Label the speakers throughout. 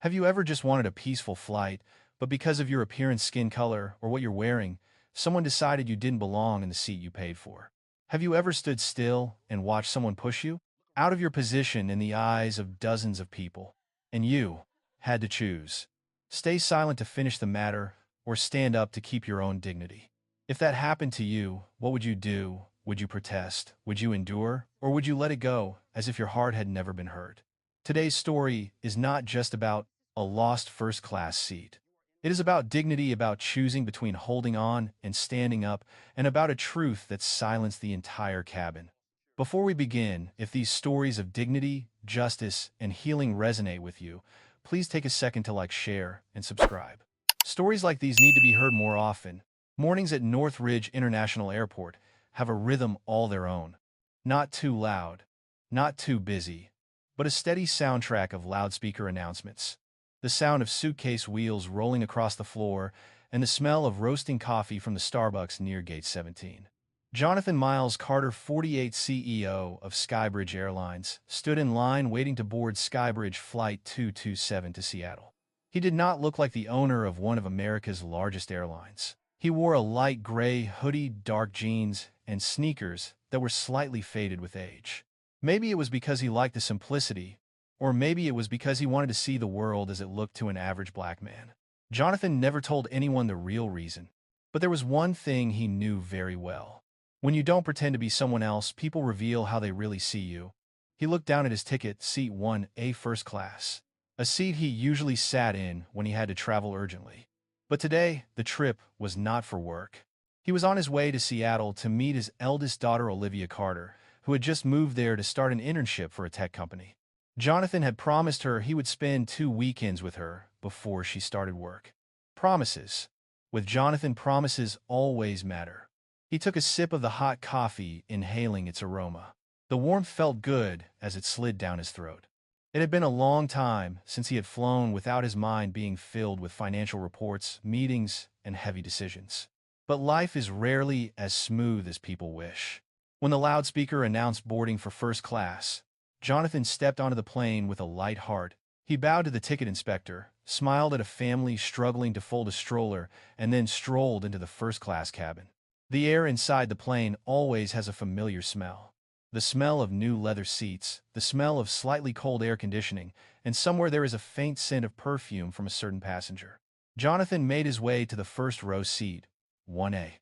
Speaker 1: Have you ever just wanted a peaceful flight, but because of your appearance, skin color, or what you're wearing, someone decided you didn't belong in the seat you paid for? Have you ever stood still and watched someone push you out of your position in the eyes of dozens of people, and you had to choose? Stay silent to finish the matter, or stand up to keep your own dignity. If that happened to you, what would you do? Would you protest? Would you endure? Or would you let it go, as if your heart had never been hurt? Today's story is not just about a lost first-class seat. It is about dignity, about choosing between holding on and standing up, and about a truth that silenced the entire cabin. Before we begin, if these stories of dignity, justice, and healing resonate with you, please take a second to like, share, and subscribe. Stories like these need to be heard more often. Mornings at Northridge International Airport have a rhythm all their own. Not too loud, not too busy, but a steady soundtrack of loudspeaker announcements. The sound of suitcase wheels rolling across the floor, and the smell of roasting coffee from the Starbucks near Gate 17. Jonathan Miles Carter, 48, CEO of Skybridge Airlines, stood in line waiting to board Skybridge Flight 227 to Seattle. He did not look like the owner of one of America's largest airlines. He wore a light gray hoodie, dark jeans, and sneakers that were slightly faded with age. Maybe it was because he liked the simplicity, or maybe it was because he wanted to see the world as it looked to an average black man. Jonathan never told anyone the real reason, but there was one thing he knew very well. When you don't pretend to be someone else, people reveal how they really see you. He looked down at his ticket, seat 1A, first class, a seat he usually sat in when he had to travel urgently. But today, the trip was not for work. He was on his way to Seattle to meet his eldest daughter, Olivia Carter, who had just moved there to start an internship for a tech company. Jonathan had promised her he would spend 2 weekends with her before she started work. Promises. With Jonathan, promises always matter. He took a sip of the hot coffee, inhaling its aroma. The warmth felt good as it slid down his throat. It had been a long time since he had flown without his mind being filled with financial reports, meetings, and heavy decisions. But life is rarely as smooth as people wish. When the loudspeaker announced boarding for first class, Jonathan stepped onto the plane with a light heart. He bowed to the ticket inspector, smiled at a family struggling to fold a stroller, and then strolled into the first-class cabin. The air inside the plane always has a familiar smell. The smell of new leather seats, the smell of slightly cold air conditioning, and somewhere there is a faint scent of perfume from a certain passenger. Jonathan made his way to the first row seat, 1A.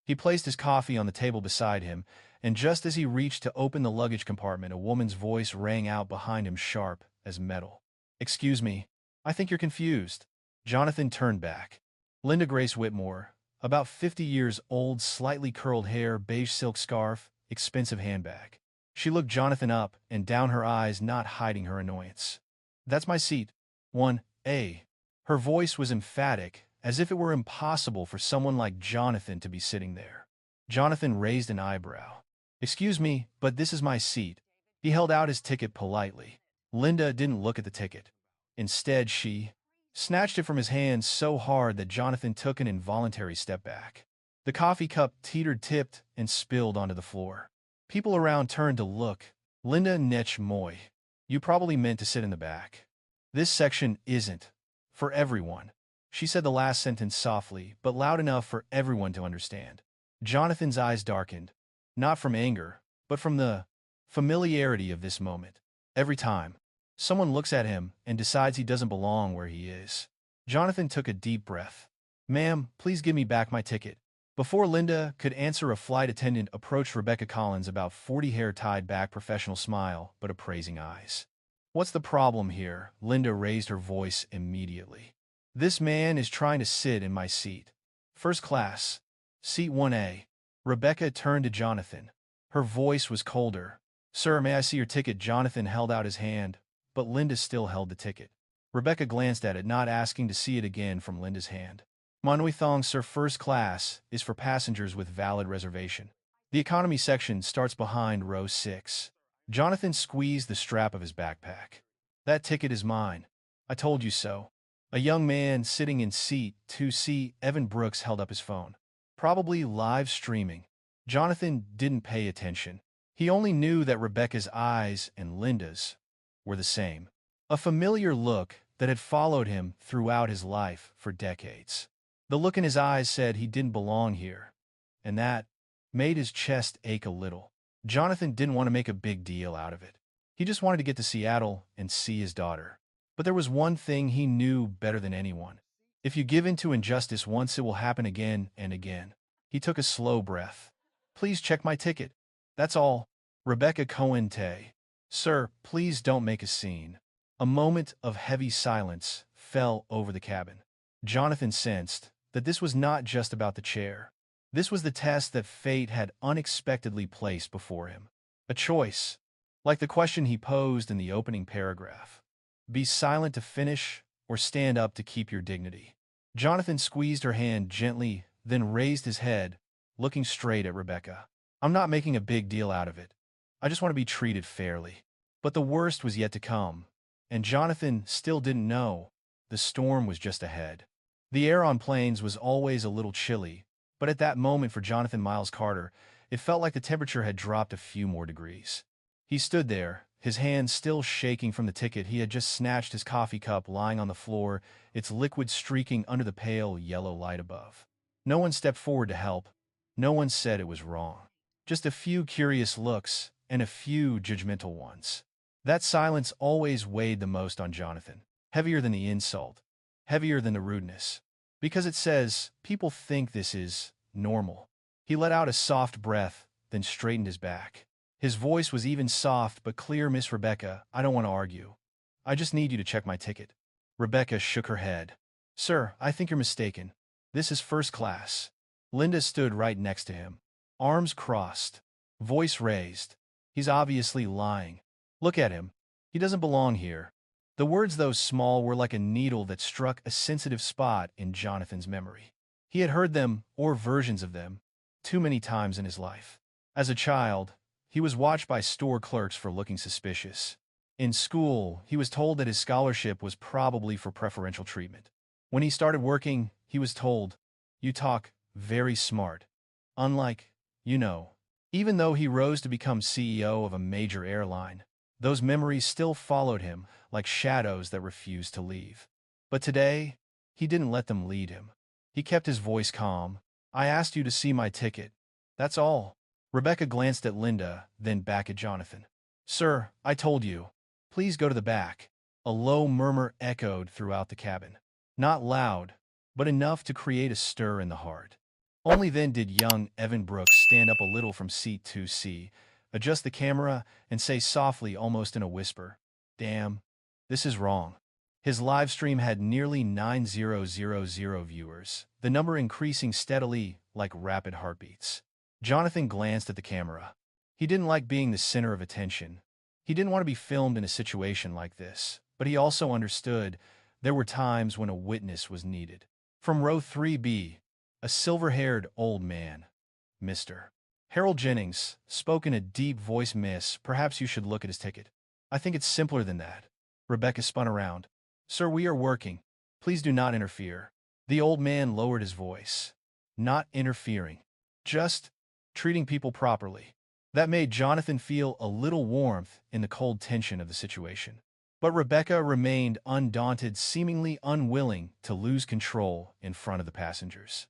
Speaker 1: He placed his coffee on the table beside him, and just as he reached to open the luggage compartment, a woman's voice rang out behind him, sharp as metal. "Excuse me, I think you're confused." Jonathan turned back. Linda Grace Whitmore, about 50 years old, slightly curled hair, beige silk scarf, expensive handbag. She looked Jonathan up and down, her eyes not hiding her annoyance. "That's my seat, 1A." Her voice was emphatic, as if it were impossible for someone like Jonathan to be sitting there. Jonathan raised an eyebrow. "Excuse me, but this is my seat." He held out his ticket politely. Linda didn't look at the ticket. Instead, she snatched it from his hand so hard that Jonathan took an involuntary step back. The coffee cup teetered, tipped, and spilled onto the floor. People around turned to look. "Linda Nech Moy, you probably meant to sit in the back. This section isn't for everyone." She said the last sentence softly, but loud enough for everyone to understand. Jonathan's eyes darkened, not from anger, but from the familiarity of this moment. Every time someone looks at him and decides he doesn't belong where he is. Jonathan took a deep breath. "Ma'am, please give me back my ticket." Before Linda could answer, a flight attendant approached Rebecca Collins, about 40, hair tied back, professional smile, but appraising eyes. "What's the problem here?" Linda raised her voice immediately. "This man is trying to sit in my seat. First class, seat 1A. Rebecca turned to Jonathan. Her voice was colder. "Sir, may I see your ticket?" Jonathan held out his hand, but Linda still held the ticket. Rebecca glanced at it, not asking to see it again from Linda's hand. "Manui Thong, sir, first class is for passengers with valid reservation. The economy section starts behind row 6. Jonathan squeezed the strap of his backpack. "That ticket is mine. I told you so." A young man sitting in seat 2C, Evan Brooks, held up his phone. Probably live streaming. Jonathan didn't pay attention. He only knew that Rebecca's eyes and Linda's were the same. A familiar look that had followed him throughout his life for decades. The look in his eyes said he didn't belong here, and that made his chest ache a little. Jonathan didn't want to make a big deal out of it. He just wanted to get to Seattle and see his daughter. But there was one thing he knew better than anyone. If you give in to injustice once, it will happen again and again. He took a slow breath. Please check my ticket. That's all. Rebecca Cohen-Tay. Sir, please don't make a scene. A moment of heavy silence fell over the cabin. Jonathan sensed that this was not just about the chair. This was the test that fate had unexpectedly placed before him. A choice, like the question he posed in the opening paragraph. Be silent to finish, or stand up to keep your dignity. Jonathan squeezed her hand gently, then raised his head, looking straight at Rebecca. I'm not making a big deal out of it. I just want to be treated fairly. But the worst was yet to come, and Jonathan still didn't know. The storm was just ahead. The air on planes was always a little chilly, but at that moment for Jonathan Miles Carter, it felt like the temperature had dropped a few more degrees. He stood there, his hands still shaking from the ticket he had just snatched, his coffee cup lying on the floor, its liquid streaking under the pale yellow light above. No one stepped forward to help. No one said it was wrong. Just a few curious looks and a few judgmental ones. That silence always weighed the most on Jonathan, heavier than the insult, heavier than the rudeness. Because it says, people think this is normal. He let out a soft breath, then straightened his back. His voice was even soft but clear. Miss Rebecca, I don't want to argue. I just need you to check my ticket. Rebecca shook her head. Sir, I think you're mistaken. This is first class. Linda stood right next to him. Arms crossed. Voice raised. He's obviously lying. Look at him. He doesn't belong here. The words, though small, were like a needle that struck a sensitive spot in Jonathan's memory. He had heard them, or versions of them, too many times in his life. As a child, he was watched by store clerks for looking suspicious. In school, he was told that his scholarship was probably for preferential treatment. When he started working, he was told, you talk very smart. Unlike, even though he rose to become CEO of a major airline, those memories still followed him like shadows that refused to leave. But today, he didn't let them lead him. He kept his voice calm. I asked you to see my ticket. That's all. Rebecca glanced at Linda, then back at Jonathan. Sir, I told you. Please go to the back. A low murmur echoed throughout the cabin. Not loud, but enough to create a stir in the heart. Only then did young Evan Brooks stand up a little from seat 2C, adjust the camera, and say softly, almost in a whisper, Damn, this is wrong. His live stream had nearly 9,000 viewers, the number increasing steadily like rapid heartbeats. Jonathan glanced at the camera. He didn't like being the center of attention. He didn't want to be filmed in a situation like this, but he also understood there were times when a witness was needed. From row 3B, a silver-haired old man, Mr. Harold Jennings, spoke in a deep voice. Miss, perhaps you should look at his ticket. I think it's simpler than that. Rebecca spun around. Sir, we are working. Please do not interfere. The old man lowered his voice. Not interfering. Just treating people properly. That made Jonathan feel a little warmth in the cold tension of the situation. But Rebecca remained undaunted, seemingly unwilling to lose control in front of the passengers.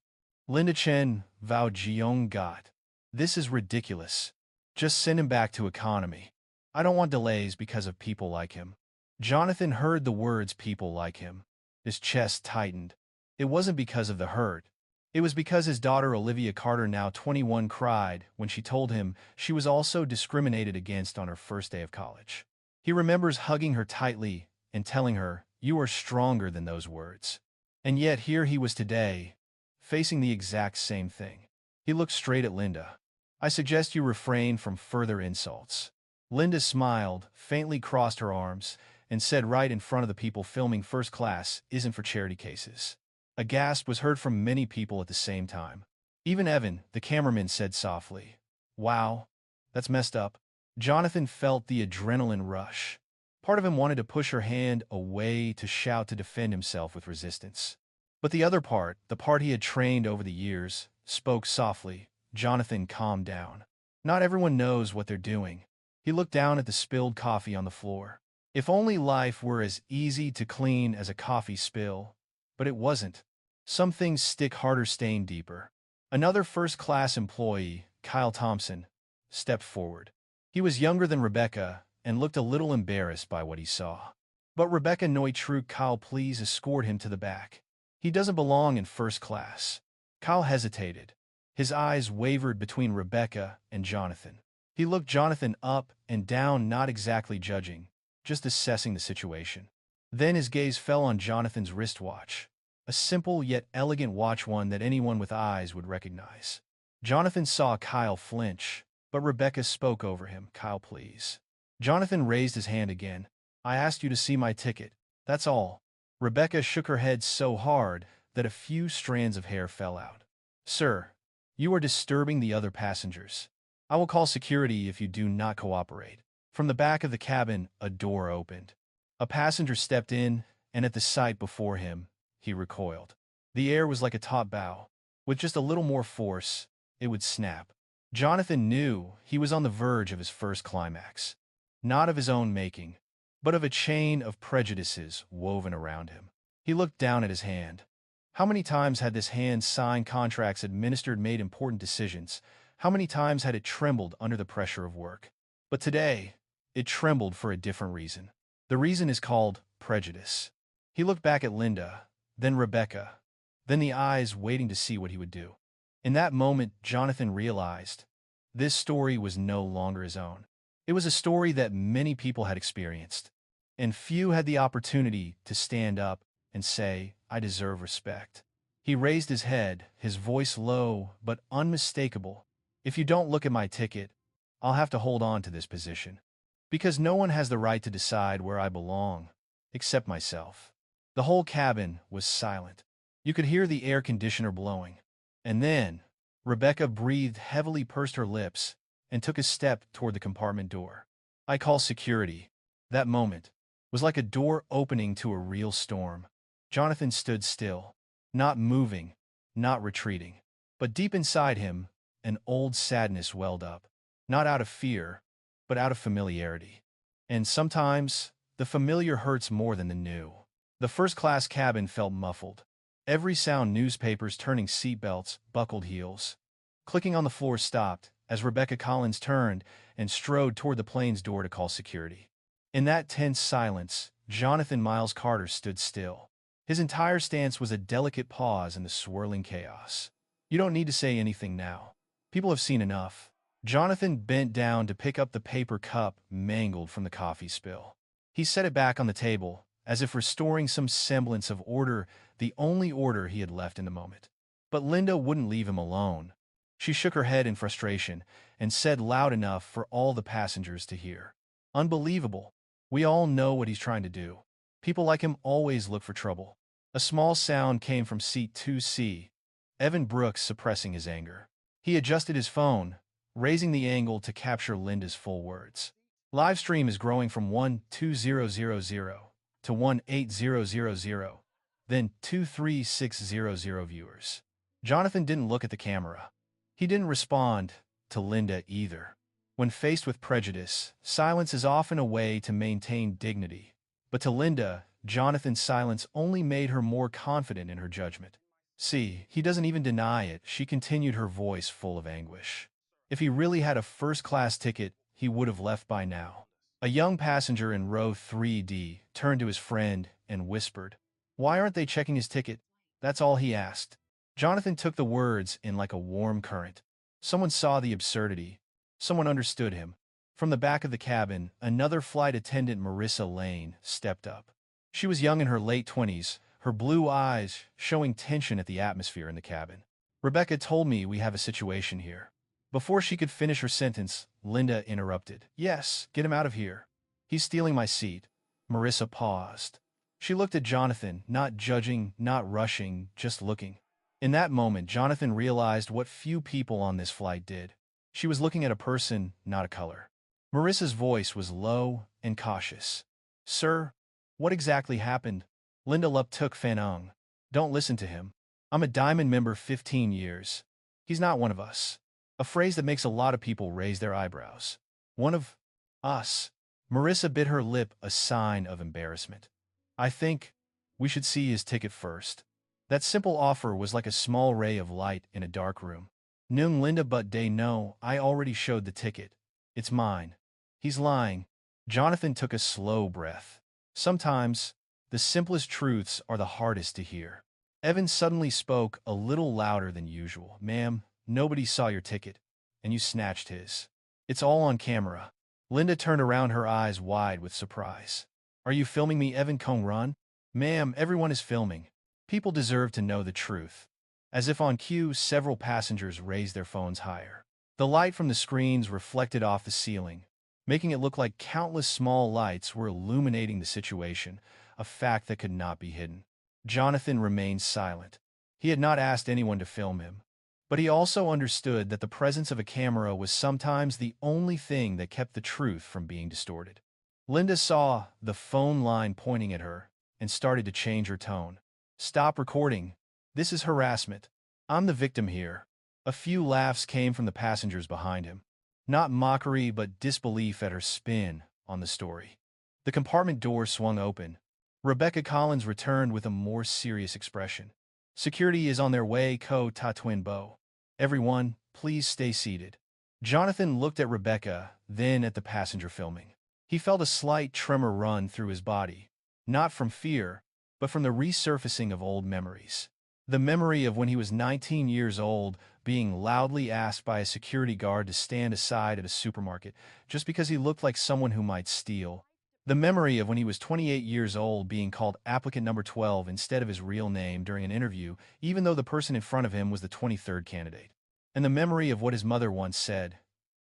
Speaker 1: Linda Chen, Vao Jiong got. This is ridiculous. Just send him back to economy. I don't want delays because of people like him. Jonathan heard the words people like him. His chest tightened. It wasn't because of the hurt. It was because his daughter Olivia Carter, now 21, cried when she told him she was also discriminated against on her first day of college. He remembers hugging her tightly and telling her, you are stronger than those words. And yet here he was today, facing the exact same thing. He looked straight at Linda. I suggest you refrain from further insults. Linda smiled, faintly crossed her arms, and said right in front of the people filming first class isn't for charity cases. A gasp was heard from many people at the same time. Even Evan, the cameraman, said softly, Wow, that's messed up. Jonathan felt the adrenaline rush. Part of him wanted to push her hand away, to shout, to defend himself with resistance. But the other part, the part he had trained over the years, spoke softly. Jonathan, calm down. Not everyone knows what they're doing. He looked down at the spilled coffee on the floor. If only life were as easy to clean as a coffee spill. But it wasn't. Some things stick harder, stain deeper. Another first-class employee, Kyle Thompson, stepped forward. He was younger than Rebecca and looked a little embarrassed by what he saw. But Rebecca Noytruk, Kyle, please escort him to the back. He doesn't belong in first class. Kyle hesitated. His eyes wavered between Rebecca and Jonathan. He looked Jonathan up and down, not exactly judging, just assessing the situation. Then his gaze fell on Jonathan's wristwatch, a simple yet elegant watch, one that anyone with eyes would recognize. Jonathan saw Kyle flinch, but Rebecca spoke over him. Kyle, please. Jonathan raised his hand again. I asked you to see my ticket. That's all. Rebecca shook her head so hard that a few strands of hair fell out. Sir, you are disturbing the other passengers. I will call security if you do not cooperate. From the back of the cabin, a door opened. A passenger stepped in, and at the sight before him, he recoiled. The air was like a taut bow. With just a little more force, it would snap. Jonathan knew he was on the verge of his first climax. Not of his own making, but of a chain of prejudices woven around him. He looked down at his hand. How many times had this hand signed contracts, administered, made important decisions? How many times had it trembled under the pressure of work? But today, it trembled for a different reason. The reason is called prejudice. He looked back at Linda, then Rebecca, then the eyes waiting to see what he would do. In that moment, Jonathan realized this story was no longer his own. It was a story that many people had experienced, and few had the opportunity to stand up and say, I deserve respect. He raised his head, his voice low but unmistakable. If you don't look at my ticket, I'll have to hold on to this position. Because no one has the right to decide where I belong, except myself. The whole cabin was silent. You could hear the air conditioner blowing. And then, Rebecca breathed heavily, pursed her lips, and took a step toward the compartment door. I call security. That moment was like a door opening to a real storm. Jonathan stood still, not moving, not retreating. But deep inside him, an old sadness welled up, not out of fear, but out of familiarity. And sometimes, the familiar hurts more than the new. The first-class cabin felt muffled. Every sound, newspapers turning, seatbelts, buckled heels. Clicking on the floor stopped as Rebecca Collins turned and strode toward the plane's door to call security. In that tense silence, Jonathan Miles Carter stood still. His entire stance was a delicate pause in the swirling chaos. You don't need to say anything now. People have seen enough. Jonathan bent down to pick up the paper cup mangled from the coffee spill. He set it back on the table, as if restoring some semblance of order, the only order he had left in the moment. But Linda wouldn't leave him alone. She shook her head in frustration and said loud enough for all the passengers to hear. Unbelievable. We all know what he's trying to do. People like him always look for trouble. A small sound came from seat 2C, Evan Brooks suppressing his anger. He adjusted his phone, raising the angle to capture Linda's full words. Live stream is growing from 12000 to 18000, then 23600 viewers. Jonathan didn't look at the camera. He didn't respond to Linda either. When faced with prejudice, silence is often a way to maintain dignity. But to Linda, Jonathan's silence only made her more confident in her judgment. See, he doesn't even deny it, she continued, her voice full of anguish. If he really had a first-class ticket, he would have left by now. A young passenger in row 3D turned to his friend and whispered, Why aren't they checking his ticket? That's all he asked. Jonathan took the words in like a warm current. Someone saw the absurdity. Someone understood him. From the back of the cabin, another flight attendant, Marissa Lane, stepped up. She was young, in her late 20s, her blue eyes showing tension at the atmosphere in the cabin. Rebecca told me we have a situation here. Before she could finish her sentence, Linda interrupted. Yes, get him out of here. He's stealing my seat. Marissa paused. She looked at Jonathan, not judging, not rushing, just looking. In that moment, Jonathan realized what few people on this flight did. She was looking at a person, not a color. Marissa's voice was low and cautious. Sir, what exactly happened? Linda Lup took Fanung. Don't listen to him. I'm a Diamond member, 15 years. He's not one of us. A phrase that makes a lot of people raise their eyebrows. One of us. Marissa bit her lip, a sign of embarrassment. I think we should see his ticket first. That simple offer was like a small ray of light in a dark room. Noon Linda but day no, I already showed the ticket. It's mine. He's lying. Jonathan took a slow breath. Sometimes, the simplest truths are the hardest to hear. Evan suddenly spoke a little louder than usual. Ma'am, nobody saw your ticket, and you snatched his. It's all on camera. Linda turned around, her eyes wide with surprise. Are you filming me, Evan Cone Run? Ma'am, everyone is filming. People deserve to know the truth. As if on cue, several passengers raised their phones higher. The light from the screens reflected off the ceiling, making it look like countless small lights were illuminating the situation, a fact that could not be hidden. Jonathan remained silent. He had not asked anyone to film him, but he also understood that the presence of a camera was sometimes the only thing that kept the truth from being distorted. Linda saw the phone line pointing at her and started to change her tone. Stop recording. This is harassment. I'm the victim here. A few laughs came from the passengers behind him. Not mockery, but disbelief at her spin on the story. The compartment door swung open. Rebecca Collins returned with a more serious expression. Security is on their way, ta twin bow. Everyone, please stay seated. Jonathan looked at Rebecca, then at the passenger filming. He felt a slight tremor run through his body, not from fear, but from the resurfacing of old memories. The memory of when he was 19 years old, being loudly asked by a security guard to stand aside at a supermarket just because he looked like someone who might steal. The memory of when he was 28 years old, being called applicant number 12 instead of his real name during an interview, even though the person in front of him was the 23rd candidate. And the memory of what his mother once said,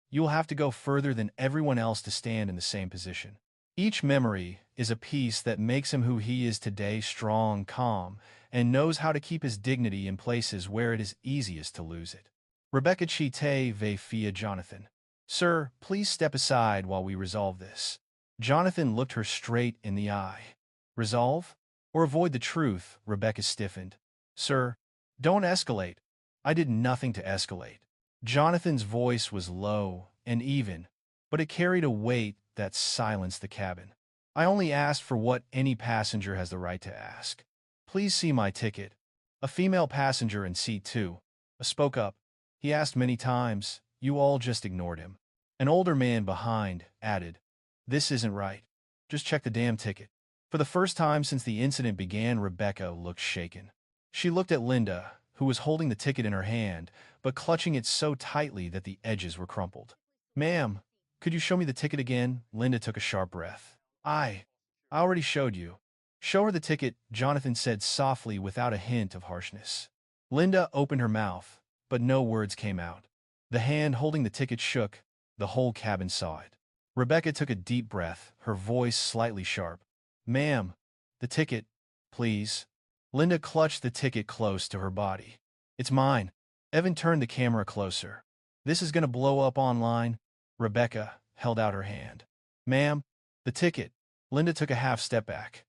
Speaker 1: "You will have to go further than everyone else to stand in the same position." Each memory is a piece that makes him who he is today, strong, calm, and knows how to keep his dignity in places where it is easiest to lose it. Rebecca Chite ve fia Jonathan. Sir, please step aside while we resolve this. Jonathan looked her straight in the eye. Resolve? Or avoid the truth? Rebecca stiffened. Sir, don't escalate. I did nothing to escalate. Jonathan's voice was low and even, but it carried a weight that silenced the cabin. I only asked for what any passenger has the right to ask. Please see my ticket. A female passenger in seat 2 spoke up. He asked many times. You all just ignored him. An older man behind added, This isn't right. Just check the damn ticket. For the first time since the incident began, Rebecca looked shaken. She looked at Linda, who was holding the ticket in her hand, but clutching it so tightly that the edges were crumpled. Ma'am, could you show me the ticket again? Linda took a sharp breath. I already showed you. Show her the ticket, Jonathan said softly without a hint of harshness. Linda opened her mouth, but no words came out. The hand holding the ticket shook. The whole cabin saw it. Rebecca took a deep breath, her voice slightly sharp. Ma'am, the ticket, please. Linda clutched the ticket close to her body. It's mine. Evan turned the camera closer. This is going to blow up online. Rebecca held out her hand. Ma'am, the ticket. Linda took a half step back.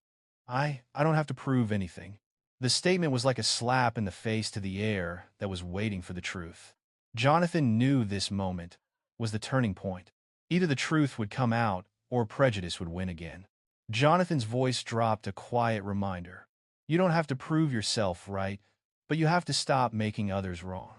Speaker 1: I don't have to prove anything. The statement was like a slap in the face to the air that was waiting for the truth. Jonathan knew this moment was the turning point. Either the truth would come out or prejudice would win again. Jonathan's voice dropped, a quiet reminder. You don't have to prove yourself right, but you have to stop making others wrong.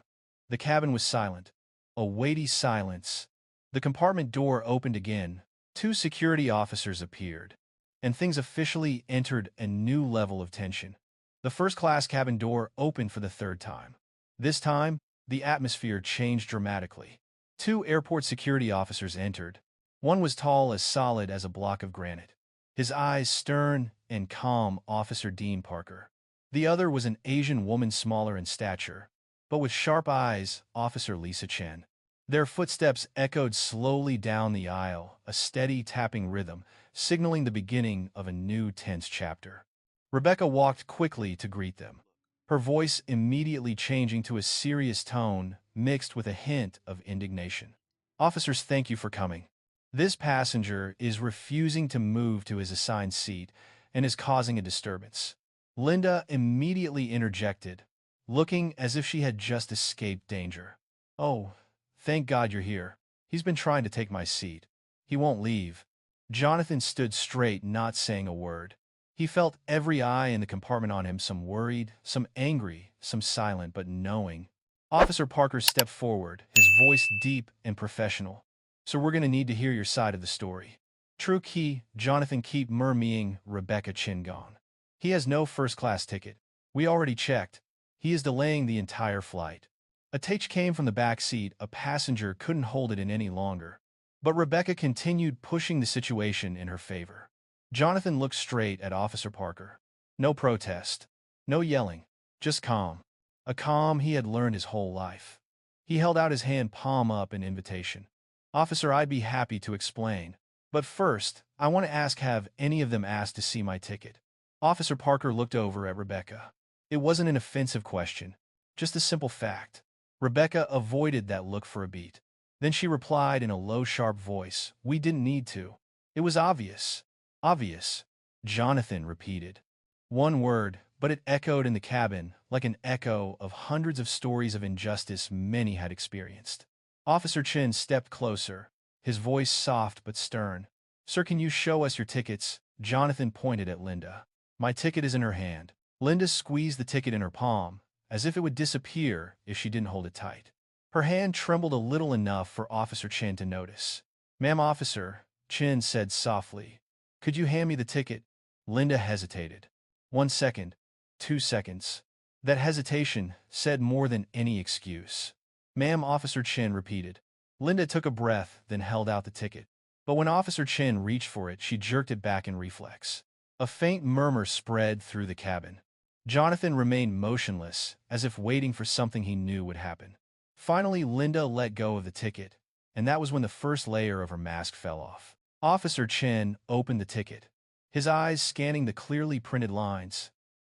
Speaker 1: The cabin was silent, a weighty silence. The compartment door opened again. 2 security officers appeared, and things officially entered a new level of tension. The first-class cabin door opened for the 3rd time. This time, the atmosphere changed dramatically. 2 airport security officers entered. One was tall, as solid as a block of granite. His eyes stern and calm, Officer Dean Parker. The other was an Asian woman, smaller in stature, but with sharp eyes, Officer Lisa Chen. Their footsteps echoed slowly down the aisle, a steady tapping rhythm, signaling the beginning of a new tense chapter. Rebecca walked quickly to greet them, her voice immediately changing to a serious tone mixed with a hint of indignation. Officers, thank you for coming. This passenger is refusing to move to his assigned seat and is causing a disturbance. Linda immediately interjected, looking as if she had just escaped danger. Oh, thank God you're here. He's been trying to take my seat. He won't leave. Jonathan stood straight, not saying a word. He felt every eye in the compartment on him, some worried, some angry, some silent but knowing. Officer Parker stepped forward, his voice deep and professional. "So we're going to need to hear your side of the story." "True key," Jonathan keep murmuring. Rebecca chin gone. "He has no first-class ticket. We already checked. He is delaying the entire flight." A take came from the back seat. A passenger couldn't hold it in any longer. But Rebecca continued pushing the situation in her favor. Jonathan looked straight at Officer Parker. No protest. No yelling. Just calm. A calm he had learned his whole life. He held out his hand, palm up, in invitation. "Officer, I'd be happy to explain. But first, I want to ask, have any of them asked to see my ticket?" Officer Parker looked over at Rebecca. It wasn't an offensive question, just a simple fact. Rebecca avoided that look for a beat. Then she replied in a low, sharp voice, "We didn't need to. It was obvious." "Obvious," Jonathan repeated. One word, but it echoed in the cabin like an echo of hundreds of stories of injustice many had experienced. Officer Chin stepped closer, his voice soft but stern. "Sir, can you show us your tickets?" Jonathan pointed at Linda. My ticket is in her hand. Linda squeezed the ticket in her palm, as if it would disappear if she didn't hold it tight. Her hand trembled a little, enough for Officer Chin to notice. "Ma'am, officer," Chin said softly, "could you hand me the ticket?" Linda hesitated. 1 second. 2 seconds. That hesitation said more than any excuse. "Ma'am," Officer Chin repeated. Linda took a breath, then held out the ticket. But when Officer Chin reached for it, she jerked it back in reflex. A faint murmur spread through the cabin. Jonathan remained motionless, as if waiting for something he knew would happen. Finally, Linda let go of the ticket, and that was when the first layer of her mask fell off. Officer Chin opened the ticket, his eyes scanning the clearly printed lines.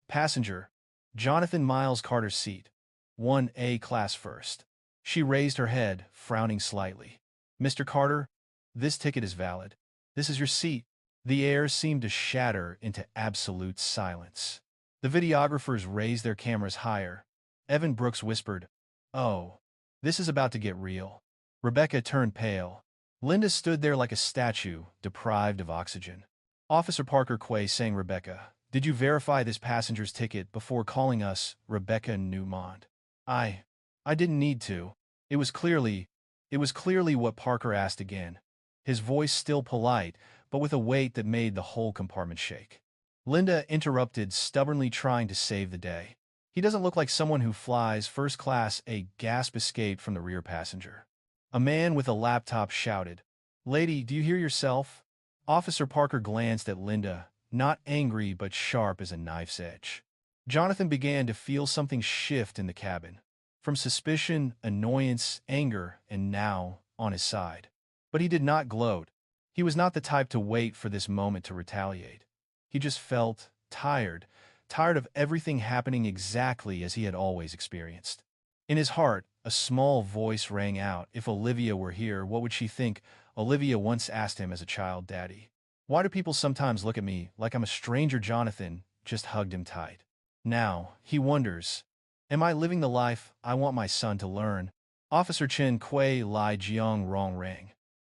Speaker 1: "Passenger, Jonathan Miles Carter's seat. 1A class first." She raised her head, frowning slightly. "Mr. Carter, this ticket is valid. This is your seat." The air seemed to shatter into absolute silence. The videographers raised their cameras higher. Evan Brooks whispered, "Oh, this is about to get real." Rebecca turned pale. Linda stood there like a statue, deprived of oxygen. Officer Parker Quay sang, "Rebecca, did you verify this passenger's ticket before calling us?" Rebecca Newmont. I didn't need to. It was clearly what Parker asked again. His voice still polite, but with a weight that made the whole compartment shake. Linda interrupted, stubbornly trying to save the day. "He doesn't look like someone who flies first class." A gasp escaped from the rear passenger. A man with a laptop shouted, "Lady, do you hear yourself?" Officer Parker glanced at Linda, not angry but sharp as a knife's edge. Jonathan began to feel something shift in the cabin. From suspicion, annoyance, anger, and now, on his side. But he did not gloat. He was not the type to wait for this moment to retaliate. He just felt tired of everything happening exactly as he had always experienced. In his heart, a small voice rang out, "If Olivia were here, what would she think?" Olivia once asked him as a child, "Daddy, why do people sometimes look at me like I'm a stranger?" Jonathan just hugged him tight. Now, he wonders, am I living the life I want my son to learn? Officer Chen Kui Lai Jiang Rong Rang.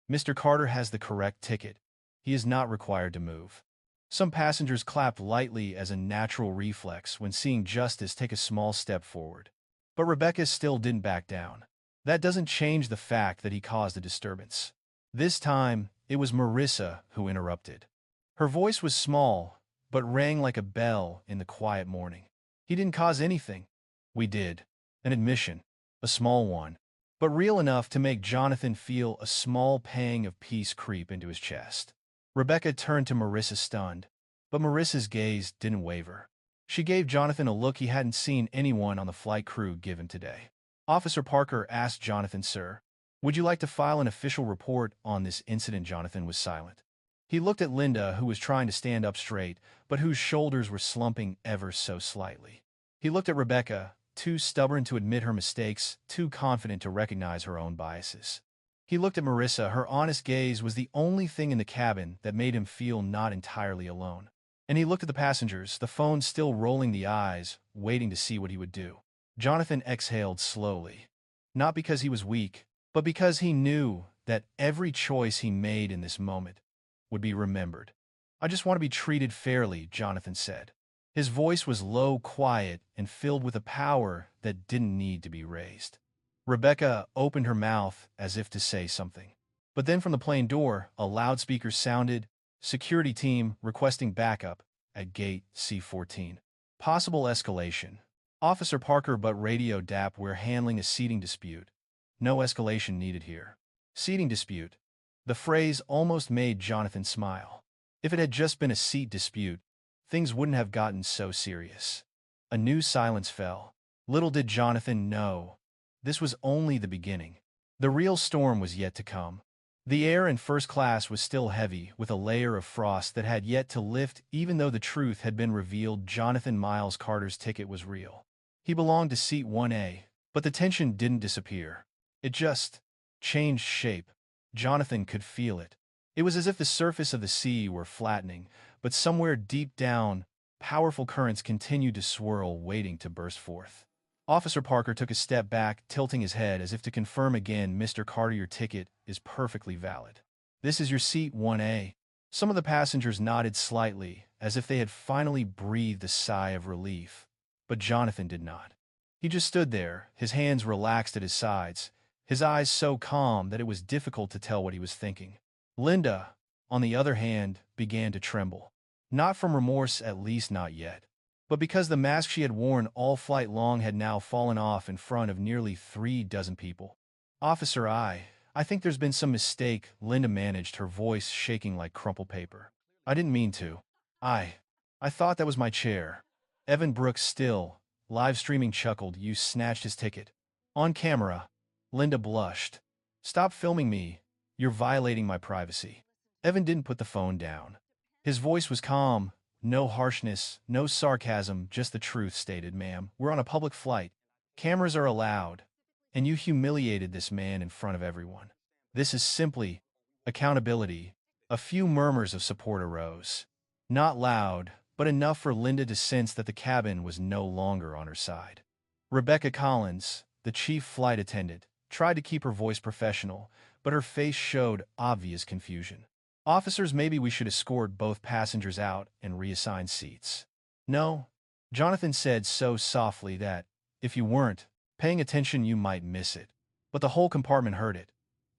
Speaker 1: "Mr. Carter has the correct ticket. He is not required to move." Some passengers clapped lightly as a natural reflex when seeing justice take a small step forward. But Rebecca still didn't back down. That doesn't change the fact that he caused a disturbance. This time, it was Marissa who interrupted. Her voice was small, but rang like a bell in the quiet morning. "He didn't cause anything." "We did. An admission. A small one. But real enough to make Jonathan feel a small pang of peace creep into his chest." Rebecca turned to Marissa, stunned. But Marissa's gaze didn't waver. She gave Jonathan a look he hadn't seen anyone on the flight crew give him today. Officer Parker asked Jonathan, "Sir, would you like to file an official report on this incident?" Jonathan was silent. He looked at Linda, who was trying to stand up straight, but whose shoulders were slumping ever so slightly. He looked at Rebecca, too stubborn to admit her mistakes, too confident to recognize her own biases. He looked at Marissa. Her honest gaze was the only thing in the cabin that made him feel not entirely alone. And he looked at the passengers, the phone still rolling the eyes, waiting to see what he would do. Jonathan exhaled slowly. Not because he was weak, but because he knew that every choice he made in this moment would be remembered. I just want to be treated fairly, Jonathan said. His voice was low, quiet, and filled with a power that didn't need to be raised. Rebecca opened her mouth as if to say something. But then from the plane door, a loudspeaker sounded, "Security team requesting backup at gate C14. Possible escalation. Officer Parker but radio DAP, we're handling a seating dispute. No escalation needed here." Seating dispute. The phrase almost made Jonathan smile. If it had just been a seat dispute, things wouldn't have gotten so serious. A new silence fell. Little did Jonathan know, this was only the beginning. The real storm was yet to come. The air in first class was still heavy, with a layer of frost that had yet to lift. Even though the truth had been revealed, Jonathan Miles Carter's ticket was real. He belonged to seat 1A, but the tension didn't disappear. It just changed shape. Jonathan could feel it. It was as if the surface of the sea were flattening, but somewhere deep down, powerful currents continued to swirl, waiting to burst forth. Officer Parker took a step back, tilting his head as if to confirm again, "Mr. Carter, your ticket is perfectly valid. This is your seat 1A. Some of the passengers nodded slightly, as if they had finally breathed a sigh of relief. But Jonathan did not. He just stood there, his hands relaxed at his sides, his eyes so calm that it was difficult to tell what he was thinking. Linda, on the other hand, began to tremble. Not from remorse, at least not yet, but because the mask she had worn all flight long had now fallen off in front of nearly 36 people. "Officer, I think there's been some mistake," Linda managed, her voice shaking like crumpled paper. "I didn't mean to. I thought that was my chair." Evan Brooks, still live streaming, chuckled. "You snatched his ticket. On camera." Linda blushed. "Stop filming me. You're violating my privacy." Evan didn't put the phone down. His voice was calm, no harshness, no sarcasm, just the truth stated. "Ma'am, we're on a public flight. Cameras are allowed, and you humiliated this man in front of everyone. This is simply accountability." A few murmurs of support arose. Not loud, but enough for Linda to sense that the cabin was no longer on her side. Rebecca Collins, the chief flight attendant, tried to keep her voice professional, but her face showed obvious confusion. "Officers, maybe we should escort both passengers out and reassign seats." "No," Jonathan said so softly that, if you weren't paying attention, you might miss it. But the whole compartment heard it.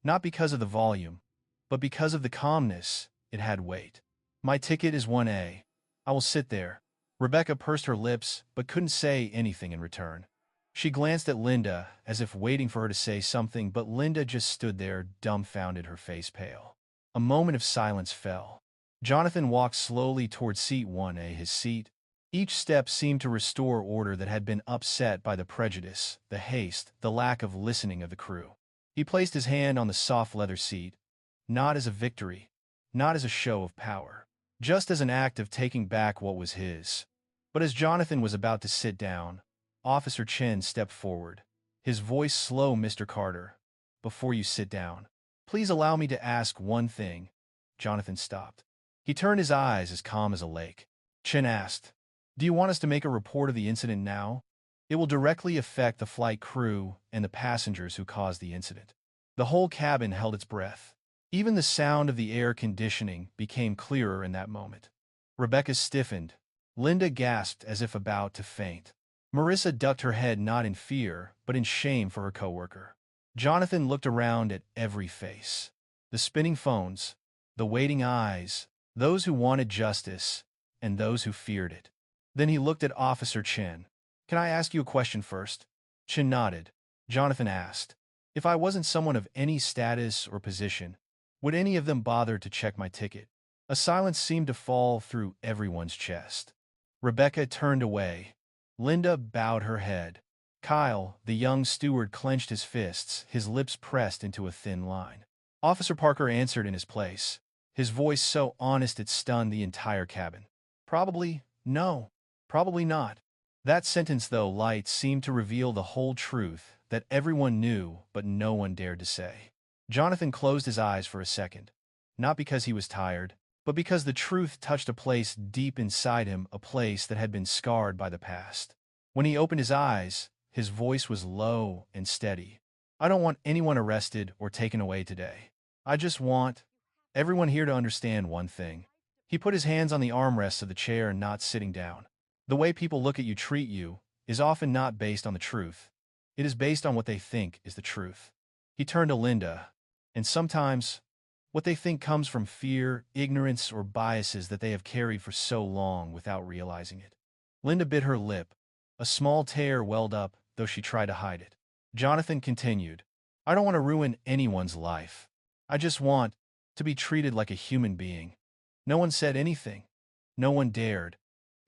Speaker 1: Not because of the volume, but because of the calmness. It had weight. "My ticket is 1A. I will sit there." Rebecca pursed her lips, but couldn't say anything in return. She glanced at Linda, as if waiting for her to say something, but Linda just stood there, dumbfounded, her face pale. A moment of silence fell. Jonathan walked slowly toward seat 1A, his seat. Each step seemed to restore order that had been upset by the prejudice, the haste, the lack of listening of the crew. He placed his hand on the soft leather seat, not as a victory, not as a show of power, just as an act of taking back what was his. But as Jonathan was about to sit down, Officer Chen stepped forward, his voice slow. "Mr. Carter, before you sit down, please allow me to ask one thing." Jonathan stopped. He turned, his eyes as calm as a lake. Chen asked, "Do you want us to make a report of the incident now? It will directly affect the flight crew and the passengers who caused the incident." The whole cabin held its breath. Even the sound of the air conditioning became clearer in that moment. Rebecca stiffened. Linda gasped as if about to faint. Marissa ducked her head, not in fear, but in shame for her coworker. Jonathan looked around at every face. The spinning phones, the waiting eyes, those who wanted justice, and those who feared it. Then he looked at Officer Chen. "Can I ask you a question first?" Chen nodded. Jonathan asked, "If I wasn't someone of any status or position, would any of them bother to check my ticket?" A silence seemed to fall through everyone's chest. Rebecca turned away. Linda bowed her head. Kyle, the young steward, clenched his fists, his lips pressed into a thin line. Officer Parker answered in his place, his voice so honest it stunned the entire cabin. "Probably, no. Probably not." That sentence, though light, seemed to reveal the whole truth that everyone knew but no one dared to say. Jonathan closed his eyes for a second, not because he was tired, but because the truth touched a place deep inside him, a place that had been scarred by the past. When he opened his eyes, his voice was low and steady. "I don't want anyone arrested or taken away today. I just want Everyone here to understand one thing. He put his hands on the armrests of the chair, not sitting down. The way people look at you, treat you, is often not based on the truth. It is based on what they think is the truth. He turned to Linda, and sometimes, what they think comes from fear, ignorance, or biases that they have carried for so long without realizing it. Linda bit her lip. A small tear welled up, though she tried to hide it. Jonathan continued, I don't want to ruin anyone's life. I just want to be treated like a human being. No one said anything. No one dared.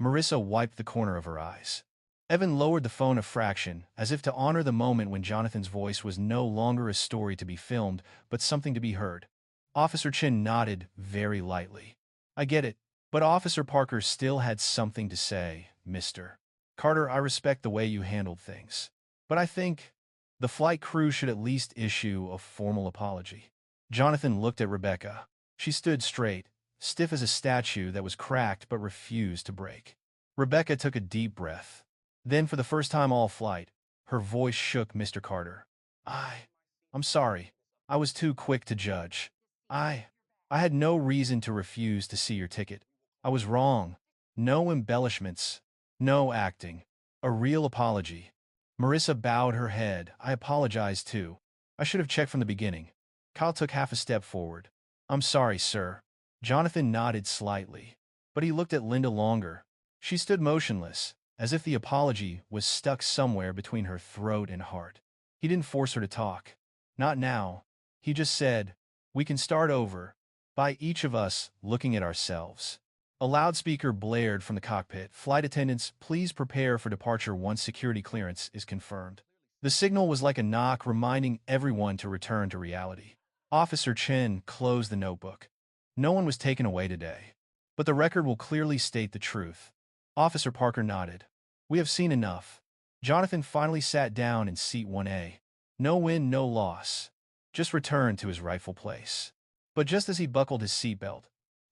Speaker 1: Marissa wiped the corner of her eyes. Evan lowered the phone a fraction, as if to honor the moment when Jonathan's voice was no longer a story to be filmed, but something to be heard. Officer Chin nodded very lightly. I get it, but Officer Parker still had something to say, Mr. Carter. I respect the way you handled things. But I think the flight crew should at least issue a formal apology. Jonathan looked at Rebecca. She stood straight, stiff as a statue that was cracked but refused to break. Rebecca took a deep breath. Then, for the first time all flight, her voice shook. Mr. Carter. I'm sorry. I was too quick to judge. I had no reason to refuse to see your ticket. I was wrong. No embellishments. No acting. A real apology. Marissa bowed her head. I apologize too. I should have checked from the beginning. Kyle took half a step forward. I'm sorry, sir. Jonathan nodded slightly. But he looked at Linda longer. She stood motionless, as if the apology was stuck somewhere between her throat and heart. He didn't force her to talk. Not now. He just said, we can start over, by each of us looking at ourselves. A loudspeaker blared from the cockpit. Flight attendants, please prepare for departure once security clearance is confirmed. The signal was like a knock reminding everyone to return to reality. Officer Chen closed the notebook. No one was taken away today. But the record will clearly state the truth. Officer Parker nodded. We have seen enough. Jonathan finally sat down in seat 1A. No win, no loss. Just returned to his rightful place. But just as he buckled his seatbelt,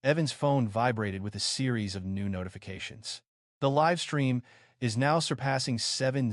Speaker 1: Evan's phone vibrated with a series of new notifications. The live stream is now surpassing 7,000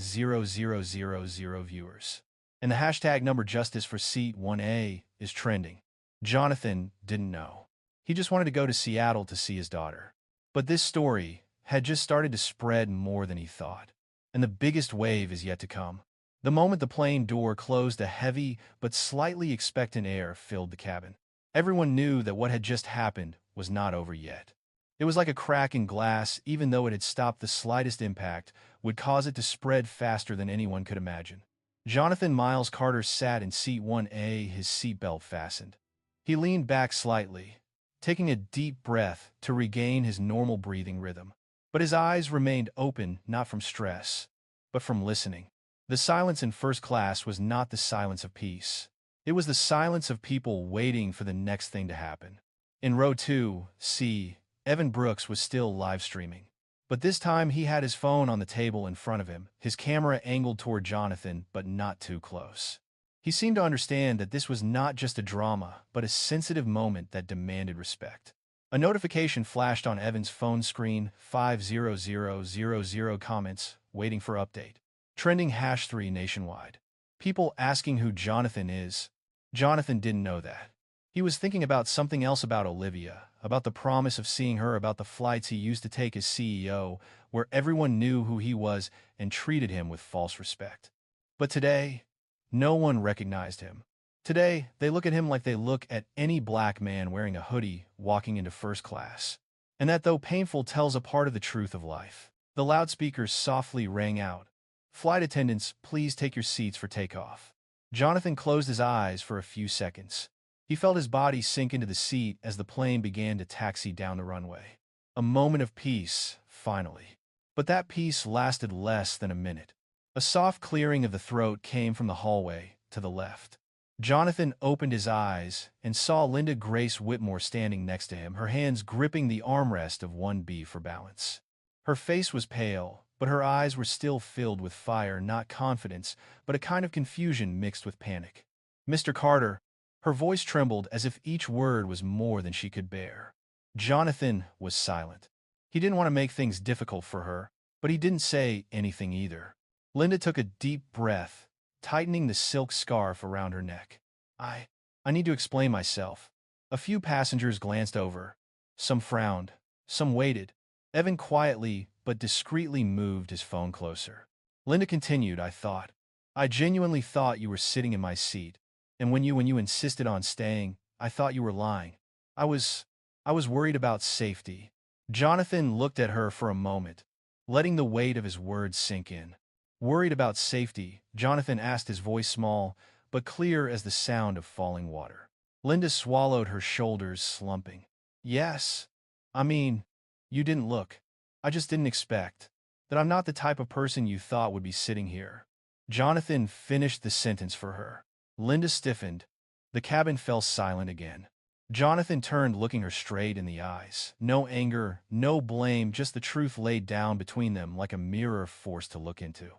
Speaker 1: viewers. And the hashtag number justice for seat 1A is trending. Jonathan didn't know. He just wanted to go to Seattle to see his daughter. But this story had just started to spread more than he thought. And the biggest wave is yet to come. The moment the plane door closed, a heavy but slightly expectant air filled the cabin. Everyone knew that what had just happened was not over yet. It was like a crack in glass. Even though it had stopped, the slightest impact would cause it to spread faster than anyone could imagine. Jonathan Miles Carter sat in seat 1A, his seatbelt fastened. He leaned back slightly, taking a deep breath to regain his normal breathing rhythm. But his eyes remained open, not from stress, but from listening. The silence in first class was not the silence of peace. It was the silence of people waiting for the next thing to happen. In row 2C, Evan Brooks was still live streaming. But this time he had his phone on the table in front of him, his camera angled toward Jonathan, but not too close. He seemed to understand that this was not just a drama, but a sensitive moment that demanded respect. A notification flashed on Evan's phone screen, 50000 comments, waiting for update. Trending #3 nationwide. People asking who Jonathan is. Jonathan didn't know that. He was thinking about something else, about Olivia, about the promise of seeing her, about the flights he used to take as CEO, where everyone knew who he was and treated him with false respect. But today, no one recognized him. Today, they look at him like they look at any black man wearing a hoodie walking into first class. And that, though painful, tells a part of the truth of life. The loudspeakers softly rang out. Flight attendants, please take your seats for takeoff. Jonathan closed his eyes for a few seconds. He felt his body sink into the seat as the plane began to taxi down the runway. A moment of peace, finally. But that peace lasted less than a minute. A soft clearing of the throat came from the hallway to the left. Jonathan opened his eyes and saw Linda Grace Whitmore standing next to him, her hands gripping the armrest of 1B for balance. Her face was pale, but her eyes were still filled with fire, not confidence, but a kind of confusion mixed with panic. Mr. Carter. Her voice trembled as if each word was more than she could bear. Jonathan was silent. He didn't want to make things difficult for her, but he didn't say anything either. Linda took a deep breath, tightening the silk scarf around her neck. I need to explain myself. A few passengers glanced over. Some frowned. Some waited. Evan quietly but discreetly moved his phone closer. Linda continued, I thought. I genuinely thought you were sitting in my seat. And when you insisted on staying, I thought you were lying. I was worried about safety. Jonathan looked at her for a moment, letting the weight of his words sink in. Worried about safety, Jonathan asked, his voice small, but clear as the sound of falling water. Linda swallowed, her shoulders slumping. Yes. I mean, you didn't look. I just didn't expect that I'm not the type of person you thought would be sitting here. Jonathan finished the sentence for her. Linda stiffened. The cabin fell silent again. Jonathan turned, looking her straight in the eyes. No anger, no blame, just the truth laid down between them like a mirror forced to look into.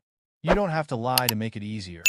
Speaker 1: You don't have to lie to make it easier,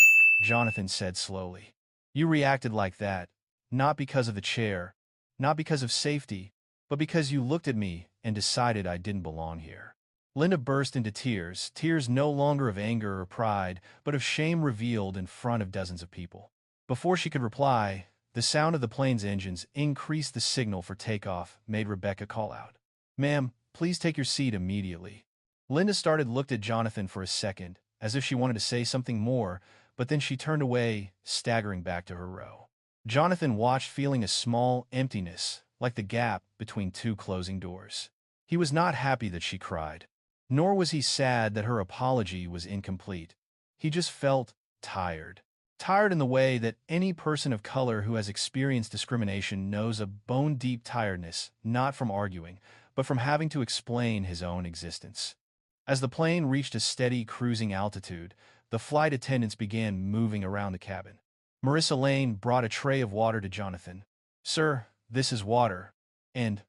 Speaker 1: Jonathan said slowly. You reacted like that, not because of the chair, not because of safety, but because you looked at me and decided I didn't belong here. Linda burst into tears, tears no longer of anger or pride, but of shame revealed in front of dozens of people. Before she could reply, the sound of the plane's engines increased. The signal for takeoff made Rebecca call out, Ma'am, please take your seat immediately. Linda started, looked at Jonathan for a second, as if she wanted to say something more, but then she turned away, staggering back to her row. Jonathan watched, feeling a small emptiness, like the gap between two closing doors. He was not happy that she cried, nor was he sad that her apology was incomplete. He just felt tired. Tired in the way that any person of color who has experienced discrimination knows, a bone-deep tiredness, not from arguing, but from having to explain his own existence. As the plane reached a steady cruising altitude, the flight attendants began moving around the cabin. Marissa Lane brought a tray of water to Jonathan. Sir, this is water. And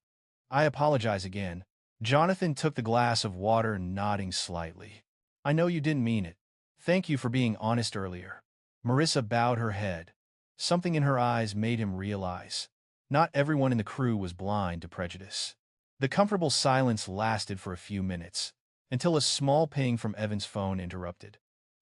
Speaker 1: I apologize again. Jonathan took the glass of water, nodding slightly. I know you didn't mean it. Thank you for being honest earlier. Marissa bowed her head. Something in her eyes made him realize not everyone in the crew was blind to prejudice. The comfortable silence lasted for a few minutes, until a small ping from Evan's phone interrupted.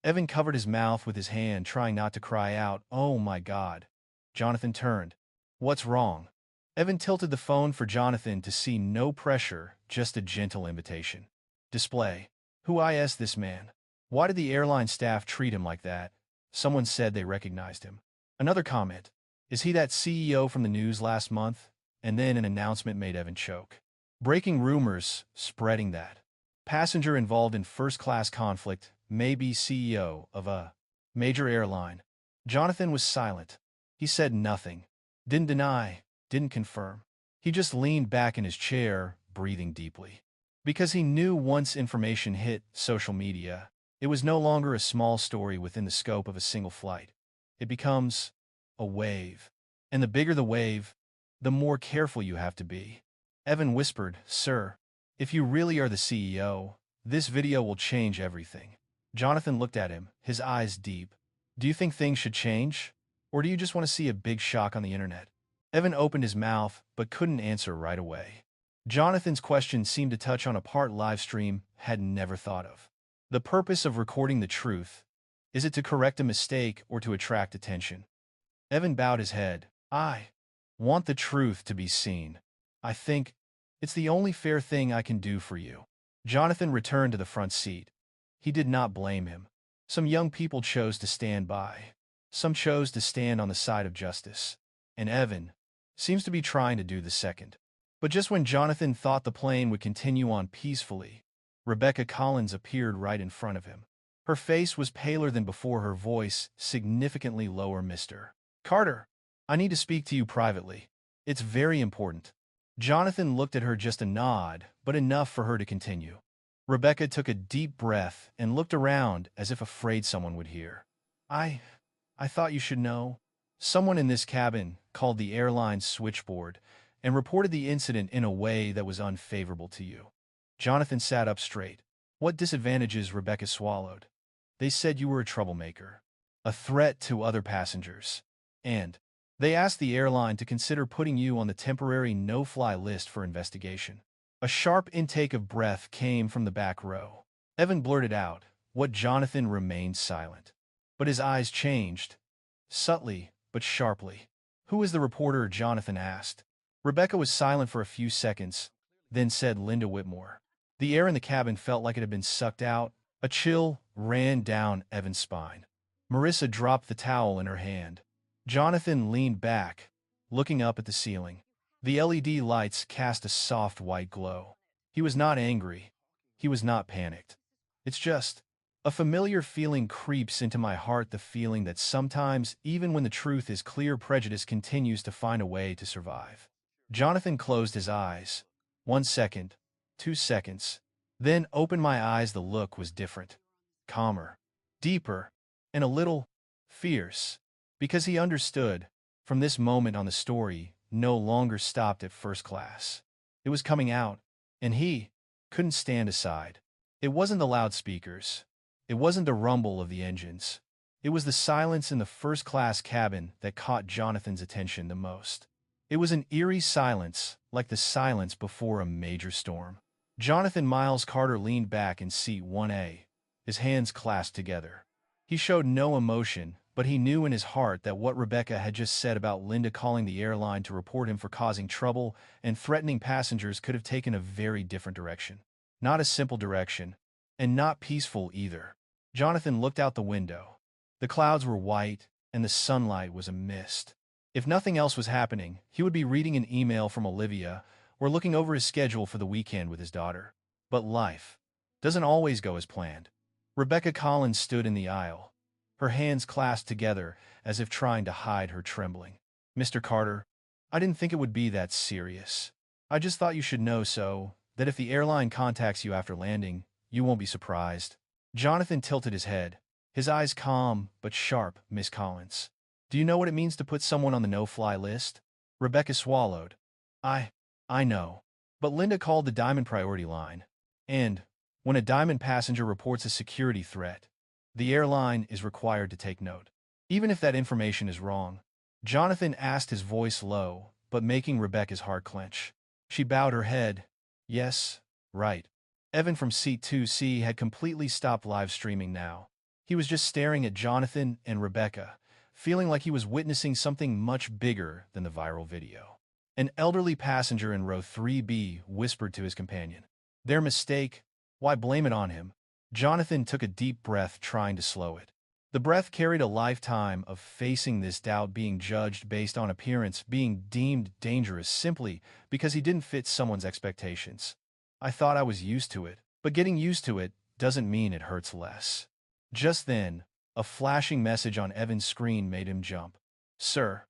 Speaker 1: Evan covered his mouth with his hand, trying not to cry out, Oh my God. Jonathan turned. What's wrong? Evan tilted the phone for Jonathan to see. No pressure, just a gentle invitation. Display. Who is this man? Why did the airline staff treat him like that? Someone said they recognized him. Another comment. Is he that CEO from the news last month? And then an announcement made Evan choke. Breaking rumors, spreading that passenger involved in first-class conflict may be CEO of a major airline. Jonathan was silent. He said nothing. Didn't deny, didn't confirm. He just leaned back in his chair, breathing deeply. Because he knew once information hit social media, it was no longer a small story within the scope of a single flight. It becomes a wave. And the bigger the wave, the more careful you have to be. Evan whispered, Sir, if you really are the CEO, this video will change everything. Jonathan looked at him, his eyes deep. Do you think things should change? Or do you just want to see a big shock on the internet? Evan opened his mouth, but couldn't answer right away. Jonathan's question seemed to touch on a part livestream had never thought of. The purpose of recording the truth. Is it to correct a mistake or to attract attention? Evan bowed his head. I want the truth to be seen. I think it's the only fair thing I can do for you. Jonathan returned to the front seat. He did not blame him. Some young people chose to stand by. Some chose to stand on the side of justice. And Evan seems to be trying to do the second. But just when Jonathan thought the plane would continue on peacefully, Rebecca Collins appeared right in front of him. Her face was paler than before, her voice significantly lower. Mr. Carter, I need to speak to you privately. It's very important. Jonathan looked at her, just a nod, but enough for her to continue. Rebecca took a deep breath and looked around as if afraid someone would hear. I thought you should know. Someone in this cabin called the airline switchboard and reported the incident in a way that was unfavorable to you. Jonathan sat up straight. What disadvantages? Rebecca swallowed. They said you were a troublemaker, a threat to other passengers, and they asked the airline to consider putting you on the temporary no-fly list for investigation. A sharp intake of breath came from the back row. Evan blurted out what Jonathan remained silent. But his eyes changed, subtly but sharply. Who is the reporter? Jonathan asked. Rebecca was silent for a few seconds, then said Linda Whitmore. The air in the cabin felt like it had been sucked out. A chill ran down Evan's spine. Marissa dropped the towel in her hand. Jonathan leaned back, looking up at the ceiling. The LED lights cast a soft white glow. He was not angry. He was not panicked. It's just, a familiar feeling creeps into my heart, the feeling that sometimes, even when the truth is clear, prejudice continues to find a way to survive. Jonathan closed his eyes. 1 second, 2 seconds. Then opened my eyes. The look was different. Calmer, deeper, and a little fierce. Because he understood, from this moment on the story no longer stopped at first class. It was coming out, and he couldn't stand aside. It wasn't the loudspeakers. It wasn't the rumble of the engines. It was the silence in the first-class cabin that caught Jonathan's attention the most. It was an eerie silence, like the silence before a major storm. Jonathan Miles Carter leaned back in seat 1A, his hands clasped together. He showed no emotion, but he knew in his heart that what Rebecca had just said about Linda calling the airline to report him for causing trouble and threatening passengers could have taken a very different direction. Not a simple direction, and not peaceful either. Jonathan looked out the window. The clouds were white, and the sunlight was a mist. If nothing else was happening, he would be reading an email from Olivia or looking over his schedule for the weekend with his daughter. But life doesn't always go as planned. Rebecca Collins stood in the aisle, her hands clasped together as if trying to hide her trembling. Mr. Carter, I didn't think it would be that serious. I just thought you should know so that if the airline contacts you after landing, you won't be surprised. Jonathan tilted his head, his eyes calm but sharp. Miss Collins, do you know what it means to put someone on the no-fly list? Rebecca swallowed. I know. But Linda called the Diamond Priority Line. And, when a Diamond passenger reports a security threat, the airline is required to take note. Even if that information is wrong. Jonathan asked, his voice low, but making Rebecca's heart clench. She bowed her head. Yes, right. Evan from seat 2C had completely stopped live streaming now. He was just staring at Jonathan and Rebecca, feeling like he was witnessing something much bigger than the viral video. An elderly passenger in row 3B whispered to his companion. Their mistake? Why blame it on him? Jonathan took a deep breath, trying to slow it. The breath carried a lifetime of facing this doubt, being judged based on appearance, being deemed dangerous simply because he didn't fit someone's expectations. I thought I was used to it, but getting used to it doesn't mean it hurts less. Just then, a flashing message on Evan's screen made him jump. Sir,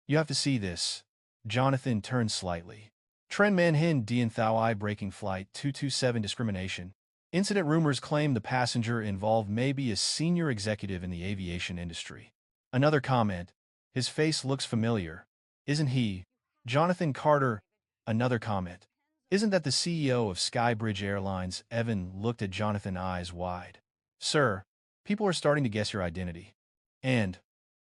Speaker 1: you have to see this. Jonathan turned slightly. Tren Man Hin Dien Thao I breaking flight 227 discrimination. Incident rumors claim the passenger involved may be a senior executive in the aviation industry. Another comment. His face looks familiar. Isn't he? Jonathan Carter. Another comment. Isn't that the CEO of Skybridge Airlines? Evan looked at Jonathan, eyes wide. Sir, people are starting to guess your identity. And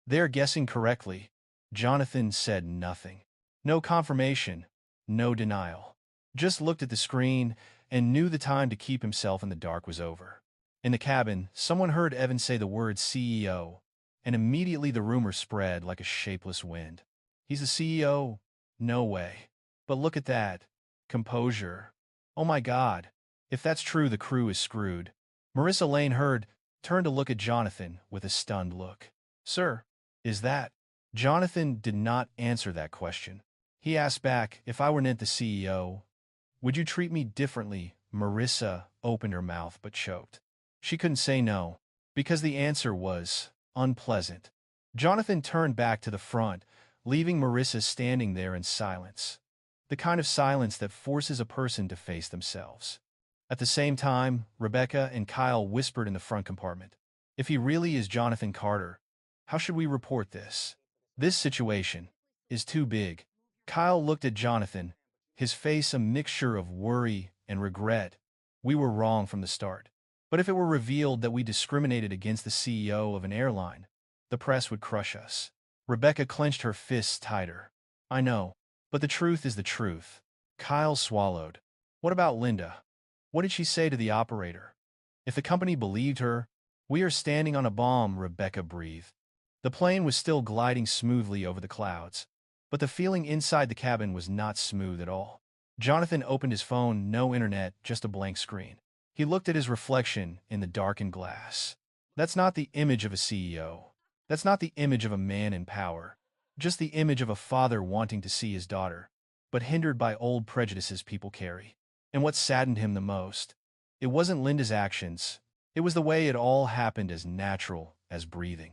Speaker 1: they're guessing correctly. Jonathan said nothing. No confirmation, no denial. Just looked at the screen and knew the time to keep himself in the dark was over. In the cabin, someone heard Evan say the word CEO, and immediately the rumor spread like a shapeless wind. He's the CEO? No way. But look at that. Composure. Oh my God. If that's true, the crew is screwed. Marissa Lane heard, turned to look at Jonathan with a stunned look. Sir, is that? Jonathan did not answer that question. He asked back, if I were not the CEO, would you treat me differently? Marissa opened her mouth but choked. She couldn't say no, because the answer was unpleasant. Jonathan turned back to the front, leaving Marissa standing there in silence. The kind of silence that forces a person to face themselves. At the same time, Rebecca and Kyle whispered in the front compartment. If he really is Jonathan Carter, how should we report this? This situation is too big. Kyle looked at Jonathan, his face a mixture of worry and regret. We were wrong from the start. But if it were revealed that we discriminated against the CEO of an airline, the press would crush us. Rebecca clenched her fists tighter. I know, but the truth is the truth. Kyle swallowed. What about Linda? What did she say to the operator? If the company believed her, we are standing on a bomb, Rebecca breathed. The plane was still gliding smoothly over the clouds, but the feeling inside the cabin was not smooth at all. Jonathan opened his phone, no internet, just a blank screen. He looked at his reflection in the darkened glass. That's not the image of a CEO. That's not the image of a man in power. Just the image of a father wanting to see his daughter, but hindered by old prejudices people carry. And what saddened him the most, it wasn't Linda's actions. It was the way it all happened, as natural as breathing.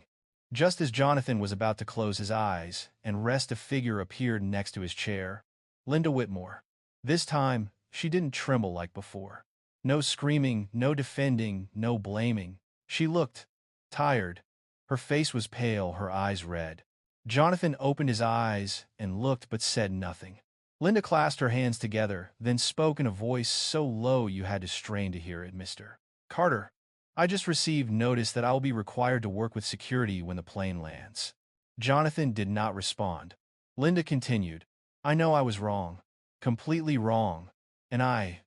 Speaker 1: Just as Jonathan was about to close his eyes and rest, a figure appeared next to his chair. Linda Whitmore. This time, she didn't tremble like before. No screaming, no defending, no blaming. She looked tired. Her face was pale, her eyes red. Jonathan opened his eyes and looked but said nothing. Linda clasped her hands together, then spoke in a voice so low you had to strain to hear it. "Mr. Carter, I just received notice that I will be required to work with security when the plane lands." Jonathan did not respond. Linda continued, "I know I was wrong. Completely wrong. And I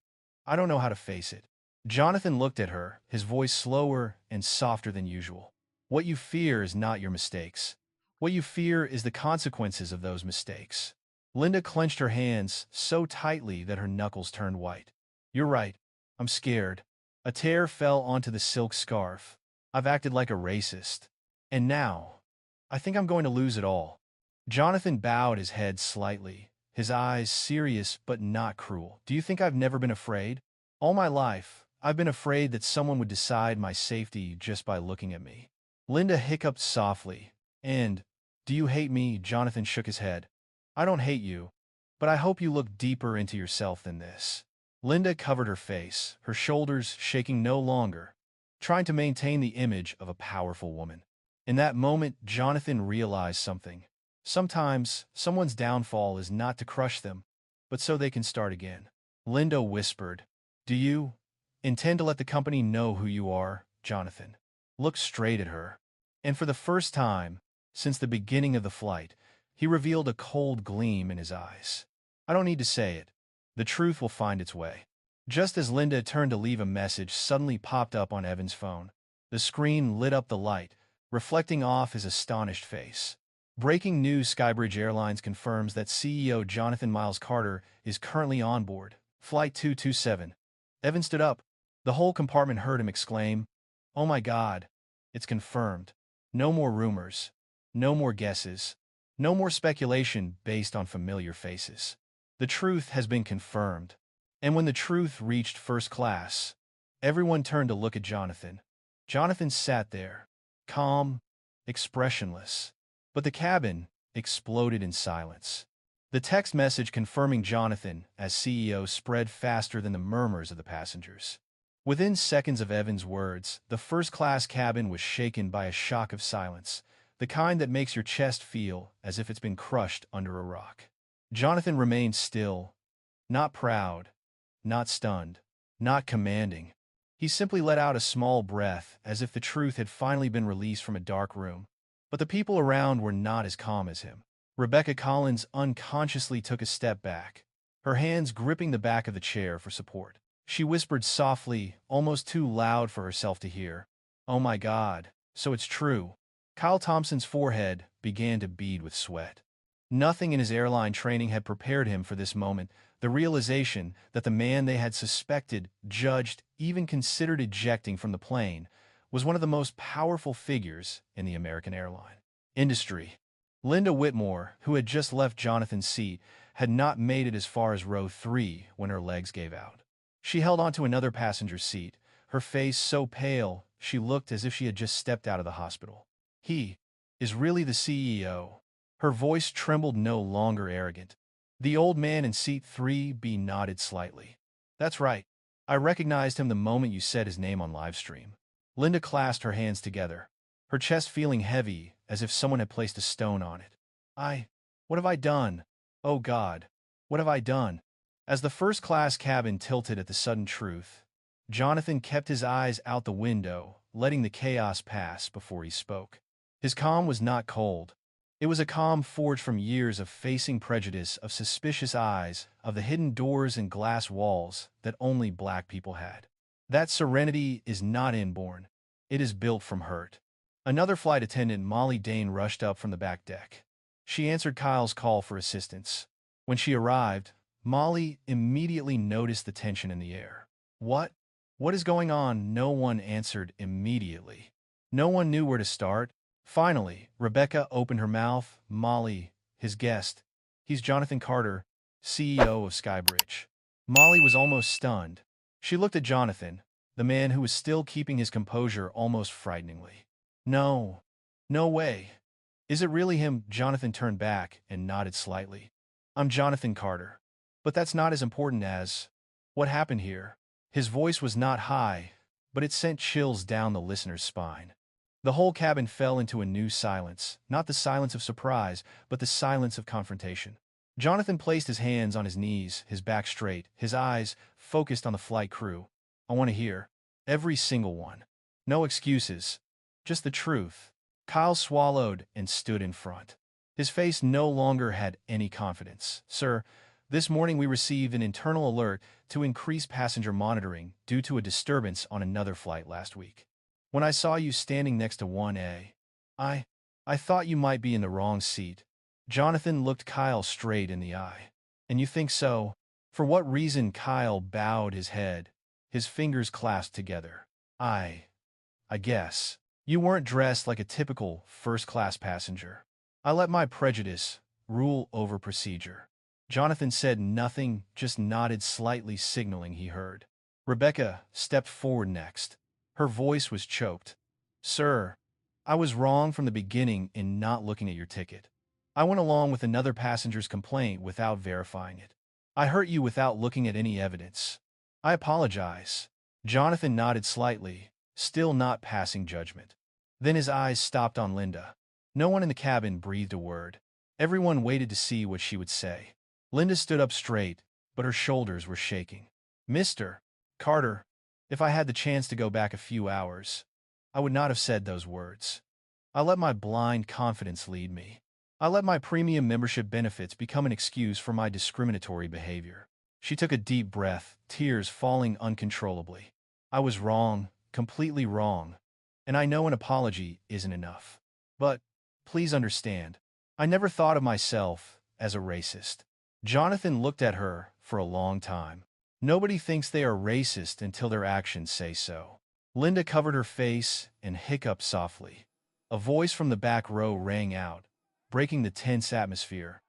Speaker 1: don't know how to face it." Jonathan looked at her, his voice slower and softer than usual. "What you fear is not your mistakes. What you fear is the consequences of those mistakes." Linda clenched her hands so tightly that her knuckles turned white. "You're right. I'm scared." A tear fell onto the silk scarf. "I've acted like a racist. And now, I think I'm going to lose it all." Jonathan bowed his head slightly, his eyes serious but not cruel. "Do you think I've never been afraid? All my life, I've been afraid that someone would decide my safety just by looking at me." Linda hiccuped softly. "And, do you hate me?" Jonathan shook his head. "I don't hate you, but I hope you look deeper into yourself than this." Linda covered her face, her shoulders shaking no longer, trying to maintain the image of a powerful woman. In that moment, Jonathan realized something. Sometimes, someone's downfall is not to crush them, but so they can start again. Linda whispered, "Do you intend to let the company know who you are?" Jonathan looked straight at her, and for the first time since the beginning of the flight, he revealed a cold gleam in his eyes. "I don't need to say it. The truth will find its way." Just as Linda turned to leave, a message suddenly popped up on Evan's phone. The screen lit up the light, reflecting off his astonished face. "Breaking news: Skybridge Airlines confirms that CEO Jonathan Miles Carter is currently on board Flight 227. Evan stood up. The whole compartment heard him exclaim, "Oh my God, it's confirmed. No more rumors. No more guesses. No more speculation based on familiar faces. The truth has been confirmed." And when the truth reached first class, everyone turned to look at Jonathan. Jonathan sat there, calm, expressionless. But the cabin exploded in silence. The text message confirming Jonathan as CEO spread faster than the murmurs of the passengers. Within seconds of Evan's words, the first-class cabin was shaken by a shock of silence, the kind that makes your chest feel as if it's been crushed under a rock. Jonathan remained still, not proud, not stunned, not commanding. He simply let out a small breath, as if the truth had finally been released from a dark room. But the people around were not as calm as him. Rebecca Collins unconsciously took a step back, her hands gripping the back of the chair for support. She whispered softly, almost too loud for herself to hear, "Oh my God, so it's true." Kyle Thompson's forehead began to bead with sweat. Nothing in his airline training had prepared him for this moment, the realization that the man they had suspected, judged, even considered ejecting from the plane was one of the most powerful figures in the American airline industry. Linda Whitmore, who had just left Jonathan's seat, had not made it as far as row 3 when her legs gave out. She held onto another passenger's seat, her face so pale she looked as if she had just stepped out of the hospital. "He is really the CEO." Her voice trembled, no longer arrogant. The old man in seat 3B nodded slightly. "That's right. I recognized him the moment you said his name on livestream." Linda clasped her hands together, her chest feeling heavy as if someone had placed a stone on it. What have I done? Oh God, what have I done?" As the first-class cabin tilted at the sudden truth, Jonathan kept his eyes out the window, letting the chaos pass before he spoke. His calm was not cold. It was a calm forged from years of facing prejudice, of suspicious eyes, of the hidden doors and glass walls that only black people had. That serenity is not inborn. It is built from hurt. Another flight attendant, Molly Dane, rushed up from the back deck. She answered Kyle's call for assistance. When she arrived, Molly immediately noticed the tension in the air. What? What is going on? No one answered immediately. No one knew where to start. Finally, Rebecca opened her mouth. Molly, his guest. He's Jonathan Carter, CEO of Skybridge. Molly was almost stunned. She looked at Jonathan, the man who was still keeping his composure almost frighteningly. No. No way. Is it really him? Jonathan turned back and nodded slightly. I'm Jonathan Carter. But that's not as important as what happened here. His voice was not high, but it sent chills down the listener's spine. The whole cabin fell into a new silence, not the silence of surprise, but the silence of confrontation. Jonathan placed his hands on his knees, his back straight, his eyes focused on the flight crew. I want to hear every single one. No excuses, just the truth. Kyle swallowed and stood in front. His face no longer had any confidence. Sir, this morning we received an internal alert to increase passenger monitoring due to a disturbance on another flight last week. When I saw you standing next to 1A, I thought you might be in the wrong seat. Jonathan looked Kyle straight in the eye. And you think so? For what reason? Kyle bowed his head, his fingers clasped together. I guess. You weren't dressed like a typical first-class passenger. I let my prejudice rule over procedure. Jonathan said nothing, just nodded slightly, signaling he heard. Rebecca stepped forward next. Her voice was choked. Sir, I was wrong from the beginning in not looking at your ticket. I went along with another passenger's complaint without verifying it. I hurt you without looking at any evidence. I apologize. Jonathan nodded slightly, still not passing judgment. Then his eyes stopped on Linda. No one in the cabin breathed a word. Everyone waited to see what she would say. Linda stood up straight, but her shoulders were shaking. Mr. Carter, if I had the chance to go back a few hours, I would not have said those words. I let my blind confidence lead me. I let my premium membership benefits become an excuse for my discriminatory behavior. She took a deep breath, tears falling uncontrollably. I was wrong, completely wrong, and I know an apology isn't enough. But, please understand, I never thought of myself as a racist. Jonathan looked at her for a long time. Nobody thinks they are racist until their actions say so. Linda covered her face and hiccuped softly. A voice from the back row rang out, breaking the tense atmosphere.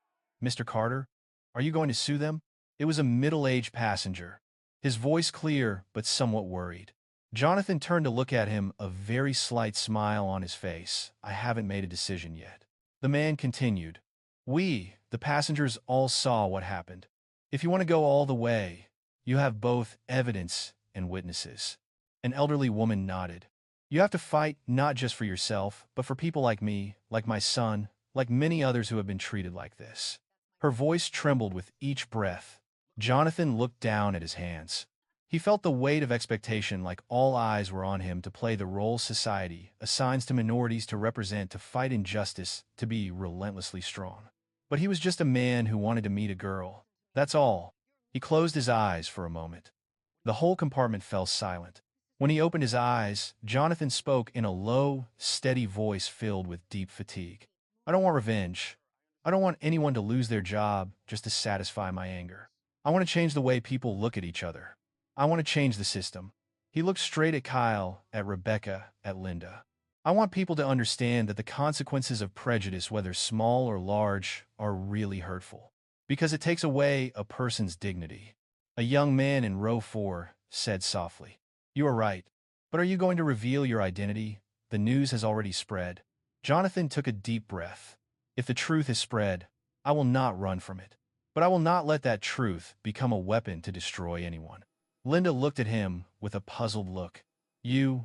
Speaker 1: Mr. Carter, are you going to sue them? It was a middle-aged passenger, his voice clear but somewhat worried. Jonathan turned to look at him, a very slight smile on his face. I haven't made a decision yet. The man continued. We, the passengers, all saw what happened. If you want to go all the way, you have both evidence and witnesses. An elderly woman nodded. You have to fight not just for yourself, but for people like me, like my son, like many others who have been treated like this. Her voice trembled with each breath. Jonathan looked down at his hands. He felt the weight of expectation, like all eyes were on him to play the role society assigns to minorities, to represent, to fight injustice, to be relentlessly strong. But he was just a man who wanted to meet a girl. That's all. He closed his eyes for a moment. The whole compartment fell silent. When he opened his eyes, Jonathan spoke in a low, steady voice filled with deep fatigue. I don't want revenge. I don't want anyone to lose their job just to satisfy my anger. I want to change the way people look at each other. I want to change the system. He looked straight at Kyle, at Rebecca, at Linda. I want people to understand that the consequences of prejudice, whether small or large, are really hurtful. Because it takes away a person's dignity. A young man in row 4 said softly. You are right. But are you going to reveal your identity? The news has already spread. Jonathan took a deep breath. If the truth is spread, I will not run from it. But I will not let that truth become a weapon to destroy anyone. Linda looked at him with a puzzled look. You're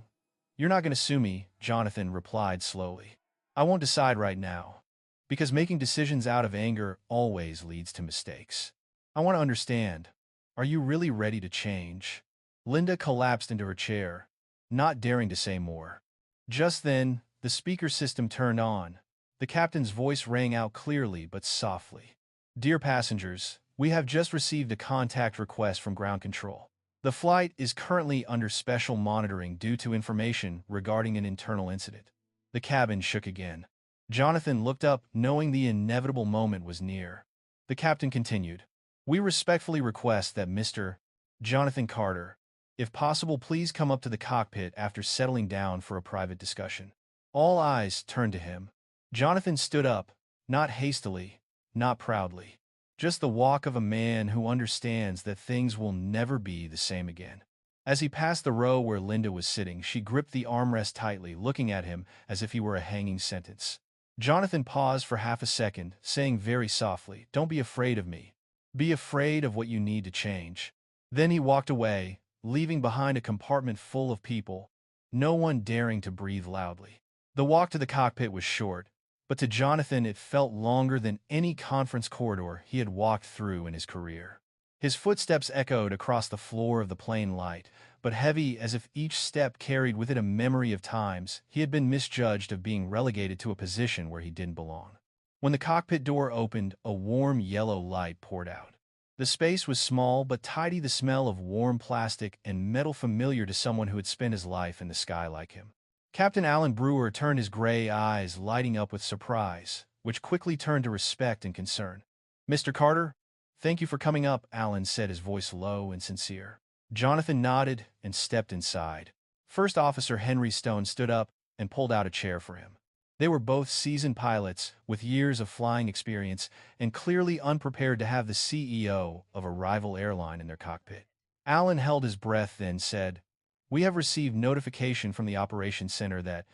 Speaker 1: not going to sue me, Jonathan replied slowly. I won't decide right now. Because making decisions out of anger always leads to mistakes. I want to understand. Are you really ready to change? Linda collapsed into her chair, not daring to say more. Just then, the speaker system turned on. The captain's voice rang out clearly but softly. Dear passengers, we have just received a contact request from ground control. The flight is currently under special monitoring due to information regarding an internal incident. The cabin shook again. Jonathan looked up, knowing the inevitable moment was near. The captain continued, "We respectfully request that Mr. Jonathan Carter, if possible, please come up to the cockpit after settling down for a private discussion." All eyes turned to him. Jonathan stood up, not hastily, not proudly. Just the walk of a man who understands that things will never be the same again. As he passed the row where Linda was sitting, she gripped the armrest tightly, looking at him as if he were a hanging sentence. Jonathan paused for half a second, saying very softly, "Don't be afraid of me. Be afraid of what you need to change." Then he walked away, leaving behind a compartment full of people, no one daring to breathe loudly. The walk to the cockpit was short, but to Jonathan it felt longer than any conference corridor he had walked through in his career. His footsteps echoed across the floor of the plane light, but heavy as if each step carried with it a memory of times he had been misjudged, of being relegated to a position where he didn't belong. When the cockpit door opened, a warm yellow light poured out. The space was small but tidy, the smell of warm plastic and metal familiar to someone who had spent his life in the sky like him. Captain Alan Brewer turned, his gray eyes lighting up with surprise, which quickly turned to respect and concern. "Mr. Carter, thank you for coming up," Alan said, his voice low and sincere. Jonathan nodded and stepped inside. First Officer Henry Stone stood up and pulled out a chair for him. They were both seasoned pilots with years of flying experience and clearly unprepared to have the CEO of a rival airline in their cockpit. Alan held his breath, then said, "We have received notification from the operations center that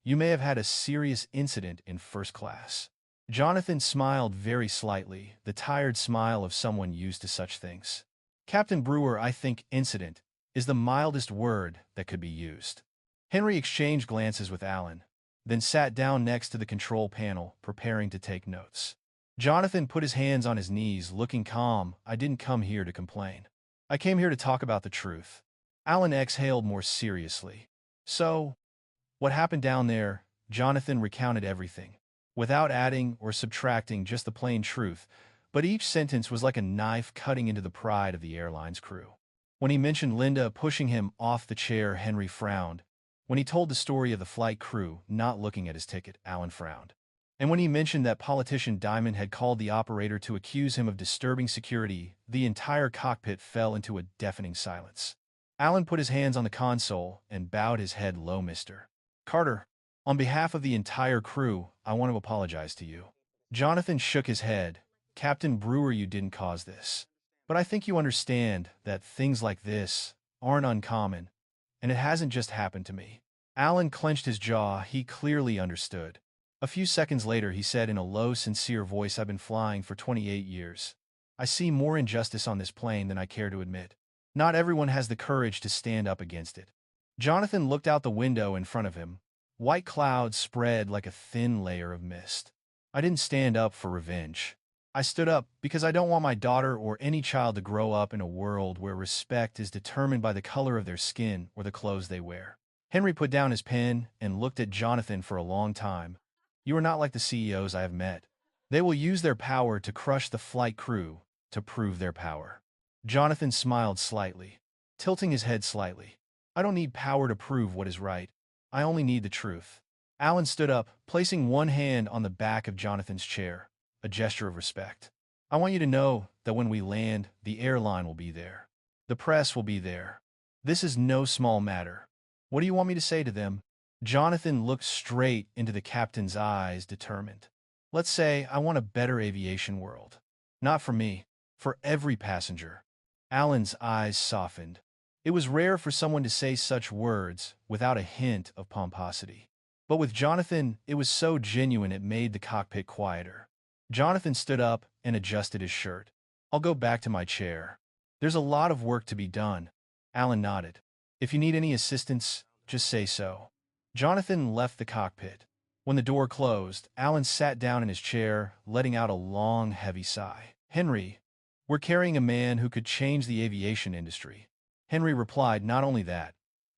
Speaker 1: you may have had a serious incident in first class." Jonathan smiled very slightly, the tired smile of someone used to such things. "Captain Brewer, I think incident is the mildest word that could be used." Henry exchanged glances with Alan, then sat down next to the control panel, preparing to take notes. Jonathan put his hands on his knees, looking calm. "I didn't come here to complain. I came here to talk about the truth." Alan exhaled more seriously. "So, what happened down there?" Jonathan recounted everything, without adding or subtracting, just the plain truth, but each sentence was like a knife cutting into the pride of the airline's crew. When he mentioned Linda pushing him off the chair, Henry frowned. When he told the story of the flight crew not looking at his ticket, Alan frowned. And when he mentioned that politician Diamond had called the operator to accuse him of disturbing security, the entire cockpit fell into a deafening silence. Alan put his hands on the console and bowed his head low. "Mr. Carter, on behalf of the entire crew, I want to apologize to you." Jonathan shook his head. "Captain Brewer, you didn't cause this. But I think you understand that things like this aren't uncommon, and it hasn't just happened to me." Alan clenched his jaw. He clearly understood. A few seconds later, he said in a low, sincere voice, "I've been flying for 28 years. I see more injustice on this plane than I care to admit. Not everyone has the courage to stand up against it." Jonathan looked out the window in front of him. White clouds spread like a thin layer of mist. "I didn't stand up for revenge. I stood up because I don't want my daughter or any child to grow up in a world where respect is determined by the color of their skin or the clothes they wear." Henry put down his pen and looked at Jonathan for a long time. "You are not like the CEOs I have met. They will use their power to crush the flight crew to prove their power." Jonathan smiled slightly, tilting his head slightly. "I don't need power to prove what is right. I only need the truth." Alan stood up, placing one hand on the back of Jonathan's chair, a gesture of respect. "I want you to know that when we land, the airline will be there. The press will be there. This is no small matter. What do you want me to say to them?" Jonathan looked straight into the captain's eyes, determined. "Let's say I want a better aviation world. Not for me, for every passenger." Alan's eyes softened. It was rare for someone to say such words without a hint of pomposity. But with Jonathan, it was so genuine it made the cockpit quieter. Jonathan stood up and adjusted his shirt. "I'll go back to my chair. There's a lot of work to be done." Alan nodded. "If you need any assistance, just say so." Jonathan left the cockpit. When the door closed, Alan sat down in his chair, letting out a long, heavy sigh. "Henry, we're carrying a man who could change the aviation industry." Henry replied, "Not only that,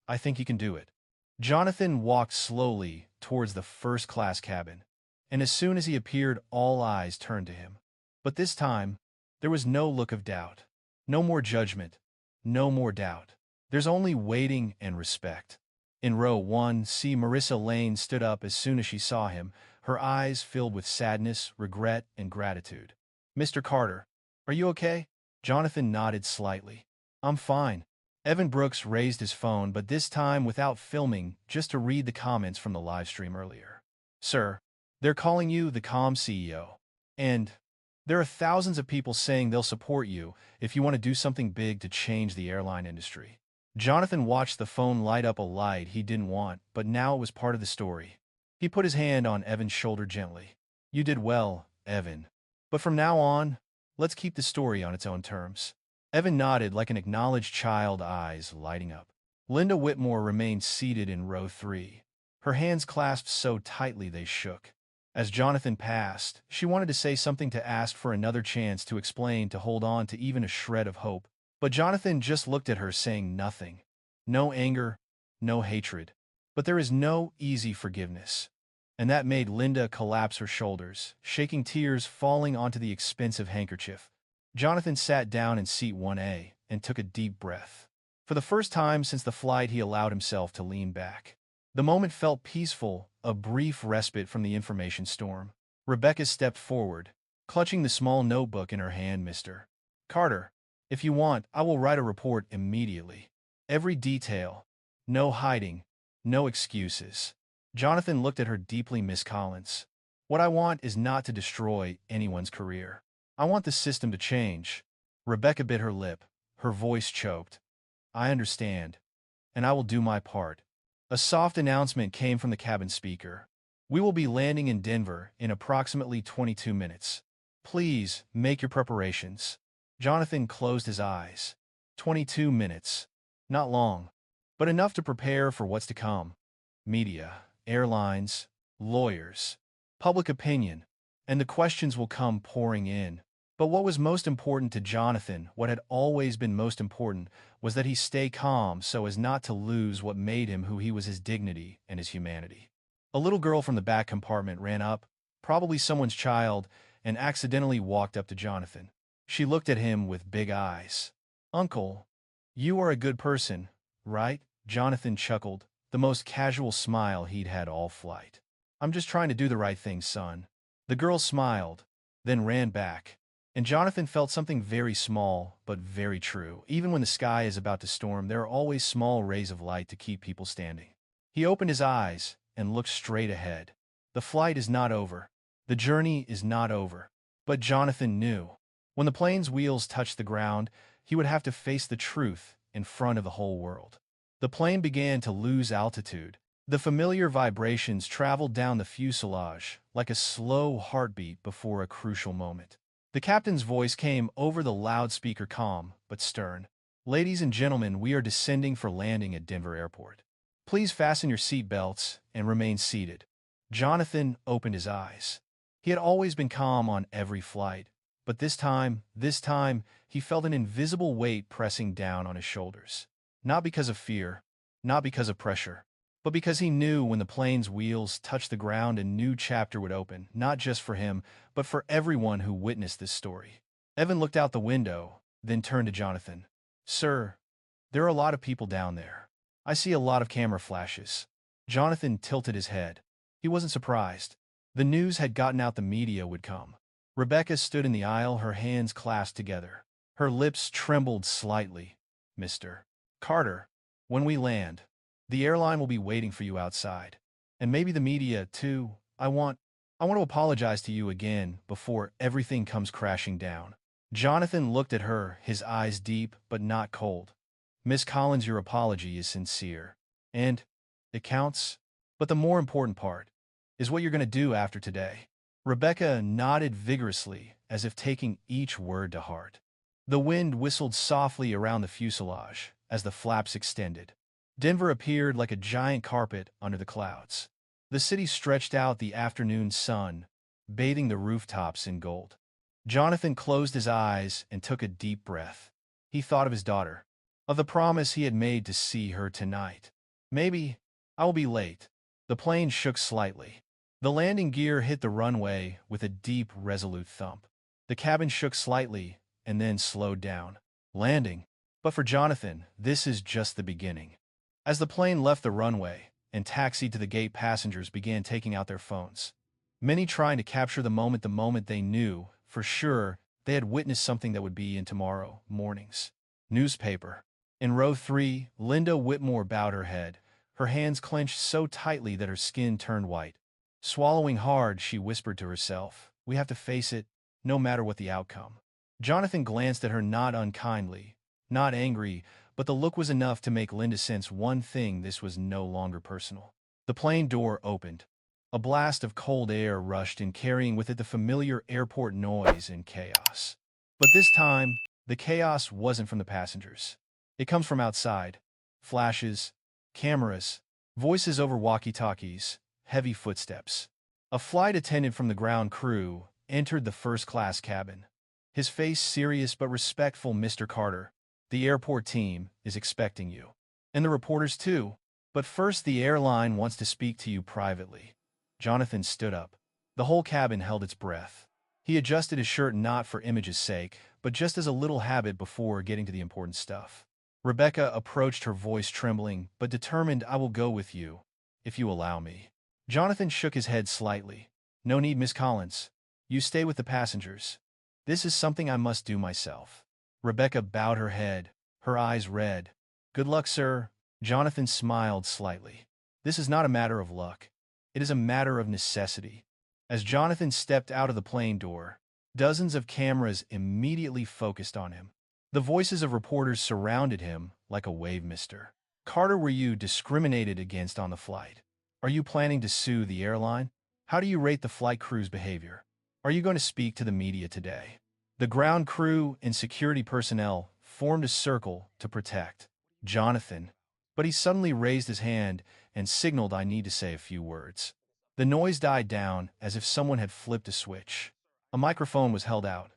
Speaker 1: I think he can do it." Jonathan walked slowly towards the first-class cabin, and as soon as he appeared, all eyes turned to him. But this time, there was no look of doubt. No more judgment. No more doubt. There's only waiting and respect. In row 1C, Marissa Lane stood up as soon as she saw him, her eyes filled with sadness, regret, and gratitude. "Mr. Carter, are you okay?" Jonathan nodded slightly. "I'm fine." Evan Brooks raised his phone, but this time without filming, just to read the comments from the live stream earlier. "Sir, they're calling you the calm CEO. And there are thousands of people saying they'll support you if you want to do something big to change the airline industry." Jonathan watched the phone light up a light he didn't want, but now it was part of the story. He put his hand on Evan's shoulder gently. "You did well, Evan. But from now on, let's keep the story on its own terms." Evan nodded like an acknowledged child, eyes lighting up. Linda Whitmore remained seated in row 3, her hands clasped so tightly they shook. As Jonathan passed, she wanted to say something, to ask for another chance, to explain, to hold on to even a shred of hope. But Jonathan just looked at her, saying nothing. No anger, no hatred. But there is no easy forgiveness. And that made Linda collapse her shoulders, shaking, tears falling onto the expensive handkerchief. Jonathan sat down in seat 1A and took a deep breath. For the first time since the flight, he allowed himself to lean back. The moment felt peaceful, a brief respite from the information storm. Rebecca stepped forward, clutching the small notebook in her hand. "Mr. Carter, if you want, I will write a report immediately. Every detail. No hiding, no excuses." Jonathan looked at her deeply. "Miss Collins, what I want is not to destroy anyone's career. I want the system to change." Rebecca bit her lip, her voice choked. "I understand, and I will do my part." A soft announcement came from the cabin speaker. "We will be landing in Denver in approximately 22 minutes. Please make your preparations." Jonathan closed his eyes. 22 minutes. Not long, but enough to prepare for what's to come. Media, airlines, lawyers, public opinion, and the questions will come pouring in. But what was most important to Jonathan, what had always been most important, was that he stay calm so as not to lose what made him who he was, his dignity and his humanity. A little girl from the back compartment ran up, probably someone's child, and accidentally walked up to Jonathan. She looked at him with big eyes. "Uncle, you are a good person, right?" Jonathan chuckled, the most casual smile he'd had all flight. "I'm just trying to do the right thing, son." The girl smiled, then ran back. And Jonathan felt something very small, but very true. Even when the sky is about to storm, there are always small rays of light to keep people standing. He opened his eyes and looked straight ahead. The flight is not over. The journey is not over. But Jonathan knew, when the plane's wheels touched the ground, he would have to face the truth in front of the whole world. The plane began to lose altitude. The familiar vibrations traveled down the fuselage like a slow heartbeat before a crucial moment. The captain's voice came over the loudspeaker, calm but stern. "Ladies and gentlemen, we are descending for landing at Denver Airport. Please fasten your seat belts and remain seated." Jonathan opened his eyes. He had always been calm on every flight, but this time, he felt an invisible weight pressing down on his shoulders. Not because of fear, not because of pressure, but because he knew when the plane's wheels touched the ground, a new chapter would open, not just for him, but for everyone who witnessed this story. Evan looked out the window, then turned to Jonathan. "Sir, there are a lot of people down there. I see a lot of camera flashes." Jonathan tilted his head. He wasn't surprised. The news had gotten out, the media would come. Rebecca stood in the aisle, her hands clasped together. Her lips trembled slightly. "Mr. Carter, when we land, the airline will be waiting for you outside. And maybe the media, too. I want to apologize to you again before everything comes crashing down." Jonathan looked at her, his eyes deep but not cold. "Miss Collins, your apology is sincere. And it counts. But the more important part is what you're going to do after today." Rebecca nodded vigorously, as if taking each word to heart. The wind whistled softly around the fuselage as the flaps extended. Denver appeared like a giant carpet under the clouds. The city stretched out, the afternoon sun bathing the rooftops in gold. Jonathan closed his eyes and took a deep breath. He thought of his daughter, of the promise he had made to see her tonight. "Maybe I will be late." The plane shook slightly. The landing gear hit the runway with a deep, resolute thump. The cabin shook slightly and then slowed down. Landing. But for Jonathan, this is just the beginning. As the plane left the runway and taxied to the gate, passengers began taking out their phones. Many trying to capture the moment they knew, for sure, they had witnessed something that would be in tomorrow morning's newspaper. In row 3, Linda Whitmore bowed her head, her hands clenched so tightly that her skin turned white. Swallowing hard, she whispered to herself, "We have to face it, no matter what the outcome." Jonathan glanced at her not unkindly, not angry, but the look was enough to make Linda sense one thing: this was no longer personal. The plane door opened. A blast of cold air rushed in, carrying with it the familiar airport noise and chaos. But this time, the chaos wasn't from the passengers. It comes from outside. Flashes, cameras, voices over walkie-talkies, heavy footsteps. A flight attendant from the ground crew entered the first-class cabin. His face serious but respectful. "Mr. Carter, the airport team is expecting you. And the reporters too. But first, the airline wants to speak to you privately." Jonathan stood up. The whole cabin held its breath. He adjusted his shirt not for image's sake, but just as a little habit before getting to the important stuff. Rebecca approached, her voice trembling, but determined. "I will go with you, if you allow me." Jonathan shook his head slightly. "No need, Miss Collins. You stay with the passengers. This is something I must do myself." Rebecca bowed her head, her eyes red. "Good luck, sir." Jonathan smiled slightly. "This is not a matter of luck. It is a matter of necessity." As Jonathan stepped out of the plane door, dozens of cameras immediately focused on him. The voices of reporters surrounded him like a wave. "Mr. Carter, were you discriminated against on the flight? Are you planning to sue the airline? How do you rate the flight crew's behavior? Are you going to speak to the media today?" The ground crew and security personnel formed a circle to protect Jonathan, but he suddenly raised his hand and signaled, "I need to say a few words." The noise died down as if someone had flipped a switch. A microphone was held out.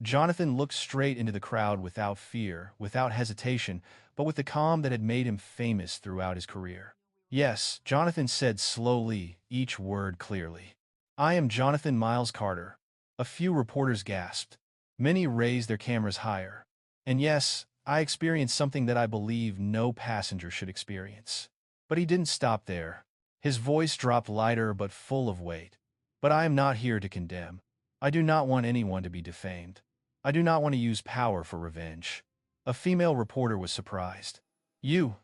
Speaker 1: Jonathan looked straight into the crowd without fear, without hesitation, but with the calm that had made him famous throughout his career. "Yes," Jonathan said slowly, each word clearly. "I am Jonathan Miles Carter." A few reporters gasped. Many raised their cameras higher. "And yes, I experienced something that I believe no passenger should experience." But he didn't stop there. His voice dropped lighter but full of weight. "But I am not here to condemn. I do not want anyone to be defamed. I do not want to use power for revenge." A female reporter was surprised. "You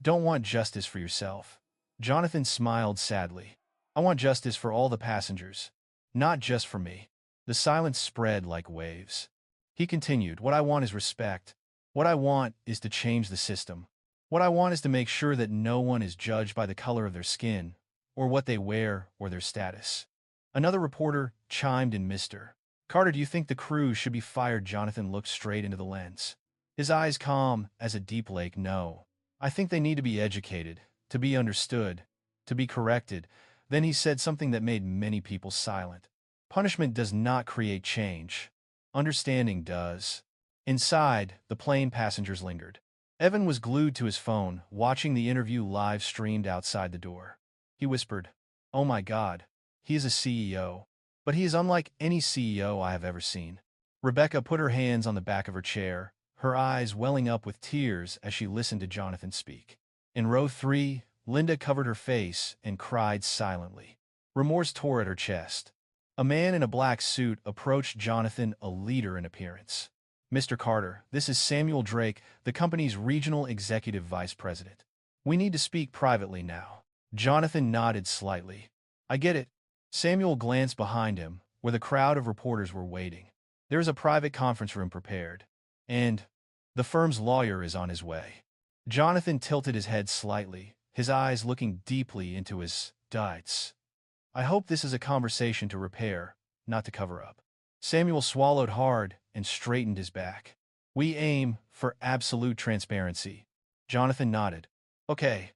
Speaker 1: don't want justice for yourself?" Jonathan smiled sadly. "I want justice for all the passengers, not just for me." The silence spread like waves. He continued, "What I want is respect. What I want is to change the system. What I want is to make sure that no one is judged by the color of their skin, or what they wear, or their status." Another reporter chimed in, "Mr. Carter, do you think the crew should be fired?" Jonathan looked straight into the lens, his eyes calm as a deep lake. "No. I think they need to be educated, to be understood, to be corrected." Then he said something that made many people silent. "Punishment does not create change. Understanding does." Inside, the plane passengers lingered. Evan was glued to his phone, watching the interview live streamed outside the door. He whispered, "Oh my God, he is a CEO. But he is unlike any CEO I have ever seen." Rebecca put her hands on the back of her chair, her eyes welling up with tears as she listened to Jonathan speak. In row 3, Linda covered her face and cried silently. Remorse tore at her chest. A man in a black suit approached Jonathan, a leader in appearance. "Mr. Carter, this is Samuel Drake, the company's regional executive vice president. We need to speak privately now." Jonathan nodded slightly. "I get it." Samuel glanced behind him, where the crowd of reporters were waiting. "There is a private conference room prepared, and the firm's lawyer is on his way." Jonathan tilted his head slightly, his eyes looking deeply into his dites. "I hope this is a conversation to repair, not to cover up." Samuel swallowed hard and straightened his back. "We aim for absolute transparency." Jonathan nodded. "Okay.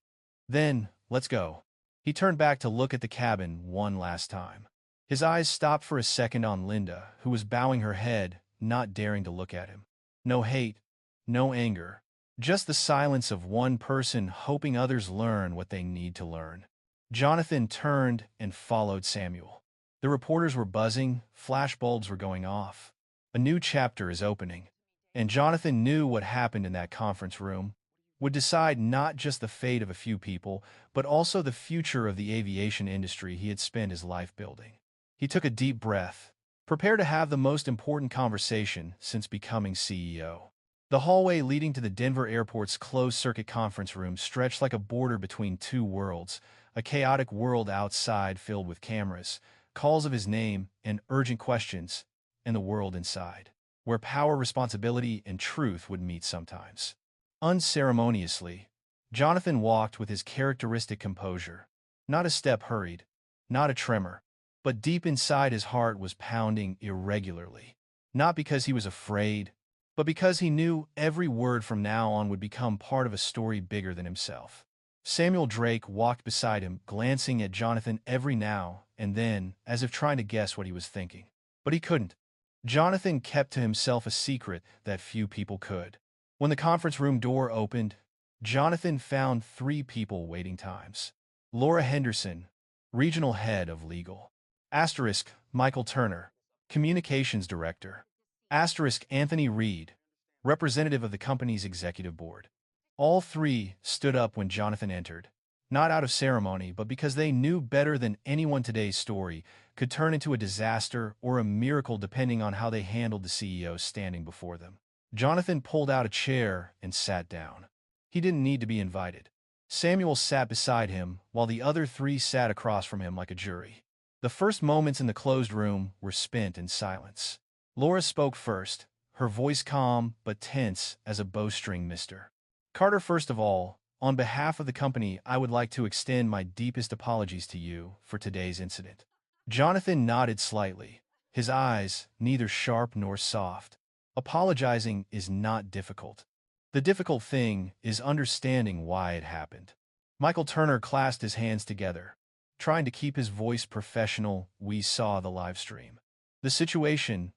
Speaker 1: Then, let's go." He turned back to look at the cabin one last time. His eyes stopped for a second on Linda, who was bowing her head, not daring to look at him. No hate, no anger, just the silence of one person hoping others learn what they need to learn. Jonathan turned and followed Samuel. The reporters were buzzing, flashbulbs were going off. A new chapter is opening. And Jonathan knew what happened in that conference room. would decide not just the fate of a few people, but also the future of the aviation industry he had spent his life building. He took a deep breath, prepared to have the most important conversation since becoming CEO. The hallway leading to the Denver airport's closed-circuit conference room stretched like a border between two worlds, a chaotic world outside filled with cameras, calls of his name, and urgent questions, and the world inside, where power, responsibility, and truth would meet sometimes. Unceremoniously, Jonathan walked with his characteristic composure, not a step hurried, not a tremor, but deep inside his heart was pounding irregularly, not because he was afraid, but because he knew every word from now on would become part of a story bigger than himself. Samuel Drake walked beside him, glancing at Jonathan every now and then, as if trying to guess what he was thinking. But he couldn't. Jonathan kept to himself a secret that few people could. When the conference room door opened, Jonathan found three people waiting times. Laura Henderson, Regional Head of Legal. Asterisk, Michael Turner, Communications Director. Asterisk, Anthony Reed, representative of the company's executive board. All three stood up when Jonathan entered, not out of ceremony, but because they knew better than anyone today's story could turn into a disaster or a miracle depending on how they handled the CEO standing before them. Jonathan pulled out a chair and sat down. He didn't need to be invited. Samuel sat beside him, while the other three sat across from him like a jury. The first moments in the closed room were spent in silence. Laura spoke first, her voice calm but tense as a bowstring mister. Carter, first of all, on behalf of the company, I would like to extend my deepest apologies to you for today's incident. Jonathan nodded slightly, his eyes neither sharp nor soft. Apologizing is not difficult. The difficult thing is understanding why it happened. Michael Turner clasped his hands together, trying to keep his voice professional. We saw the live stream. The situation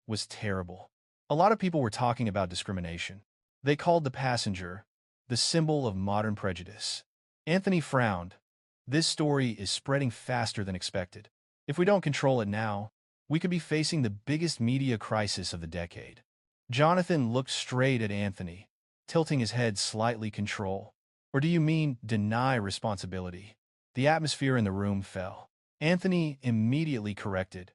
Speaker 1: was terrible. A lot of people were talking about discrimination. They called the passenger the symbol of modern prejudice. Anthony frowned. This story is spreading faster than expected. If we don't control it now, we could be facing the biggest media crisis of the decade. Jonathan looked straight at Anthony, tilting his head slightly. Control? Or do you mean deny responsibility? The atmosphere in the room fell. Anthony immediately corrected.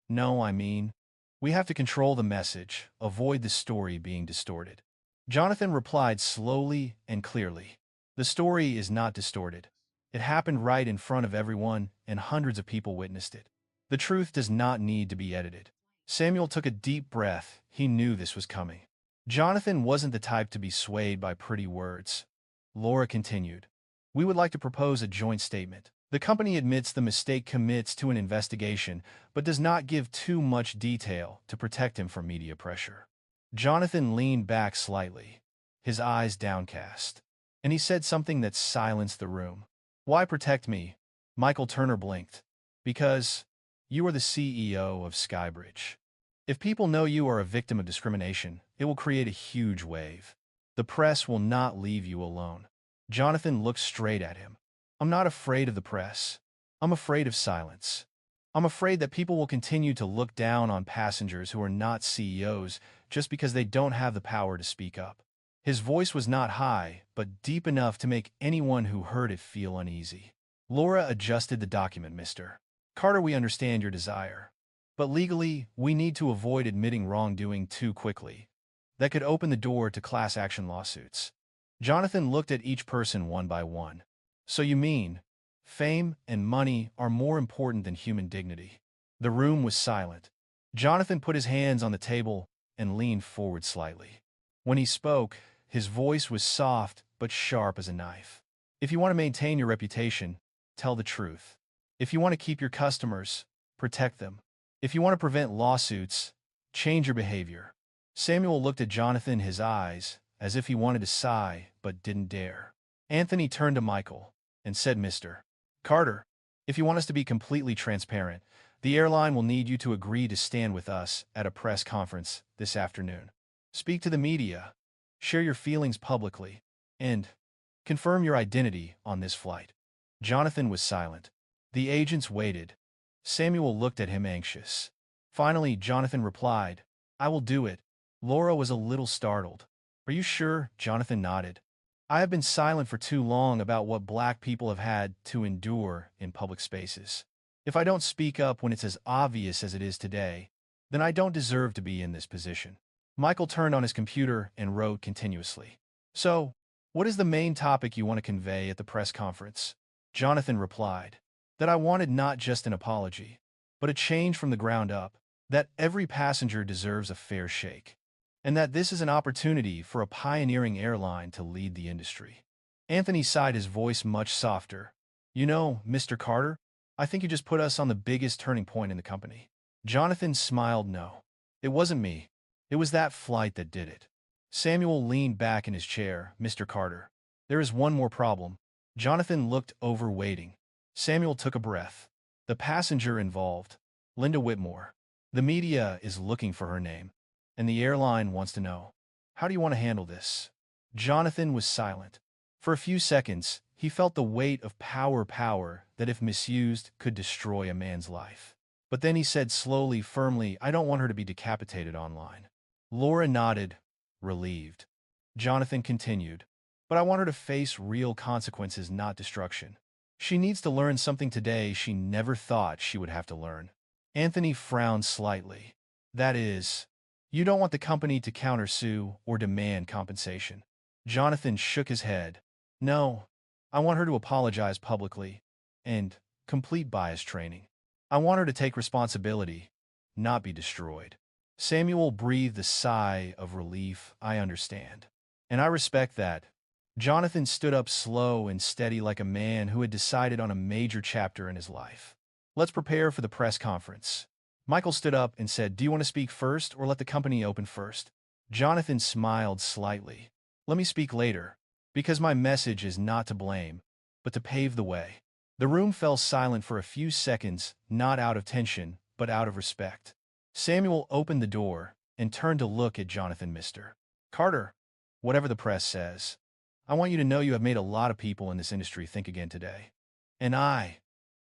Speaker 1: No, I mean, we have to control the message, avoid the story being distorted. Jonathan replied slowly and clearly. The story is not distorted. It happened right in front of everyone, and hundreds of people witnessed it. The truth does not need to be edited. Samuel took a deep breath. He knew this was coming. Jonathan wasn't the type to be swayed by pretty words. Laura continued. We would like to propose a joint statement. The company admits the mistake, commits to an investigation, but does not give too much detail to protect him from media pressure. Jonathan leaned back slightly, his eyes downcast, and he said something that silenced the room. Why protect me? Michael Turner blinked. Because you are the CEO of Skybridge. If people know you are a victim of discrimination, it will create a huge wave. The press will not leave you alone. Jonathan looked straight at him. I'm not afraid of the press. I'm afraid of silence. I'm afraid that people will continue to look down on passengers who are not CEOs just because they don't have the power to speak up. His voice was not high, but deep enough to make anyone who heard it feel uneasy. Laura adjusted the document. Mr. Carter, we understand your desire. But legally, we need to avoid admitting wrongdoing too quickly. That could open the door to class action lawsuits. Jonathan looked at each person one by one. So you mean, fame and money are more important than human dignity? The room was silent. Jonathan put his hands on the table and leaned forward slightly. When he spoke, his voice was soft but sharp as a knife. If you want to maintain your reputation, tell the truth. If you want to keep your customers, protect them. If you want to prevent lawsuits, change your behavior. Samuel looked at Jonathan, his eyes, as if he wanted to sigh but didn't dare. Anthony turned to Michael and said, Mr. Carter, if you want us to be completely transparent, the airline will need you to agree to stand with us at a press conference this afternoon. Speak to the media, share your feelings publicly, and confirm your identity on this flight. Jonathan was silent. The agents waited. Samuel looked at him anxious. Finally, Jonathan replied, I will do it. Laura was a little startled. Are you sure? Jonathan nodded. I have been silent for too long about what black people have had to endure in public spaces. If I don't speak up when it's as obvious as it is today, then I don't deserve to be in this position. Michael turned on his computer and wrote continuously. So, what is the main topic you want to convey at the press conference? Jonathan replied, that I wanted not just an apology, but a change from the ground up, that every passenger deserves a fair shake, and that this is an opportunity for a pioneering airline to lead the industry. Anthony sighed, his voice much softer. You know, Mr. Carter, I think you just put us on the biggest turning point in the company. Jonathan smiled. No, it wasn't me. It was that flight that did it. Samuel leaned back in his chair. Mr. Carter, there is one more problem. Jonathan looked over, waiting. Samuel took a breath. The passenger involved, Linda Whitmore. The media is looking for her name, and the airline wants to know. How do you want to handle this? Jonathan was silent. For a few seconds, he felt the weight of power that, if misused, could destroy a man's life. But then he said slowly, firmly, I don't want her to be decapitated online. Laura nodded, relieved. Jonathan continued, but I want her to face real consequences, not destruction. She needs to learn something today she never thought she would have to learn. Anthony frowned slightly. That is, you don't want the company to countersue or demand compensation. Jonathan shook his head. No, I want her to apologize publicly and complete bias training. I want her to take responsibility, not be destroyed. Samuel breathed a sigh of relief. I understand. And I respect that. Jonathan stood up, slow and steady, like a man who had decided on a major chapter in his life. Let's prepare for the press conference. Michael stood up and said, do you want to speak first or let the company open first? Jonathan smiled slightly. Let me speak later, because my message is not to blame, but to pave the way. The room fell silent for a few seconds, not out of tension, but out of respect. Samuel opened the door and turned to look at Jonathan. Mr. Carter, whatever the press says, I want you to know you have made a lot of people in this industry think again today. And I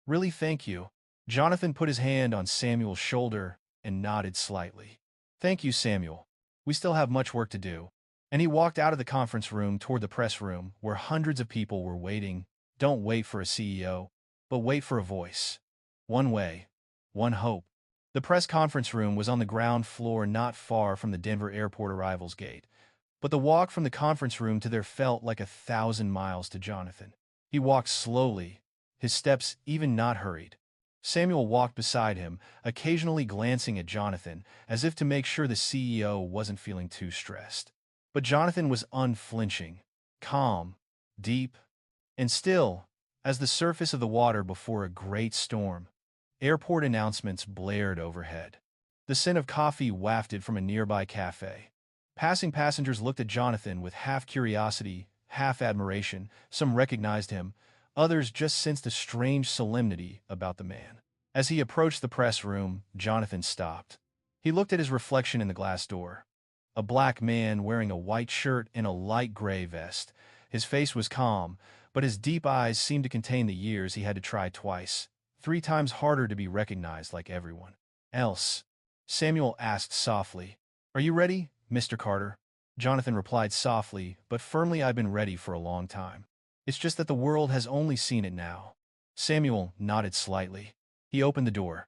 Speaker 1: really thank you. Jonathan put his hand on Samuel's shoulder and nodded slightly. Thank you, Samuel. We still have much work to do. And he walked out of the conference room toward the press room, where hundreds of people were waiting. Don't wait for a CEO, but wait for a voice. One way, one hope. The press conference room was on the ground floor, not far from the Denver airport arrivals gate, but the walk from the conference room to there felt like 1,000 miles to Jonathan. He walked slowly, his steps even not hurried. Samuel walked beside him, occasionally glancing at Jonathan, as if to make sure the CEO wasn't feeling too stressed. But Jonathan was unflinching, calm, deep, and still, as the surface of the water before a great storm. Airport announcements blared overhead. The scent of coffee wafted from a nearby cafe. Passing passengers looked at Jonathan with half curiosity, half admiration. Some recognized him, others just sensed a strange solemnity about the man. As he approached the press room, Jonathan stopped. He looked at his reflection in the glass door. A black man wearing a white shirt and a light gray vest. His face was calm, but his deep eyes seemed to contain the years he had to try twice, 3 times harder to be recognized like everyone else. Samuel asked softly, Are you ready, Mr. Carter? Jonathan replied softly, but firmly, I've been ready for a long time. It's just that the world has only seen it now. Samuel nodded slightly. He opened the door.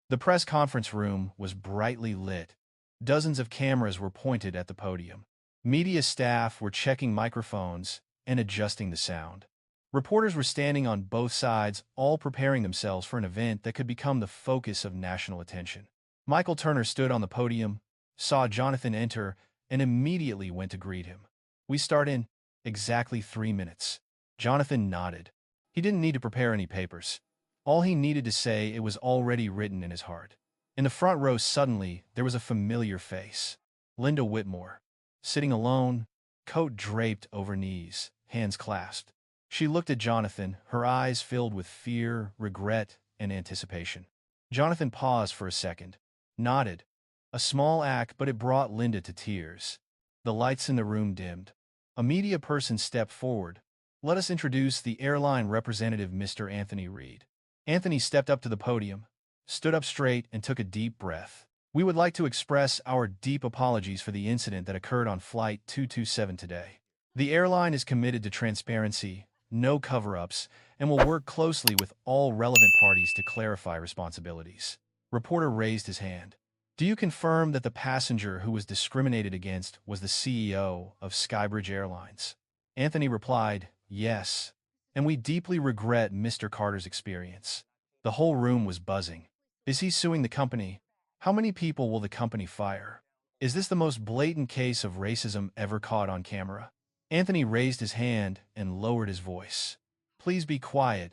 Speaker 1: The press conference room was brightly lit. Dozens of cameras were pointed at the podium. Media staff were checking microphones and adjusting the sound. Reporters were standing on both sides, all preparing themselves for an event that could become the focus of national attention. Michael Turner stood on the podium, saw Jonathan enter, and immediately went to greet him. We start in exactly 3 minutes. Jonathan nodded. He didn't need to prepare any papers. All he needed to say, it was already written in his heart. In the front row, suddenly, there was a familiar face. Linda Whitmore. Sitting alone, coat draped over knees, hands clasped. She looked at Jonathan, her eyes filled with fear, regret, and anticipation. Jonathan paused for a second, nodded. A small act, but it brought Linda to tears. The lights in the room dimmed. A media person stepped forward. Let us introduce the airline representative, Mr. Anthony Reed. Anthony stepped up to the podium, stood up straight, and took a deep breath. We would like to express our deep apologies for the incident that occurred on Flight 227 today. The airline is committed to transparency, no cover-ups, and will work closely with all relevant parties to clarify responsibilities. Reporter raised his hand. Do you confirm that the passenger who was discriminated against was the CEO of Skybridge Airlines? Anthony replied, yes. And we deeply regret Mr. Carter's experience. The whole room was buzzing. Is he suing the company? How many people will the company fire? Is this the most blatant case of racism ever caught on camera? Anthony raised his hand and lowered his voice. Please be quiet.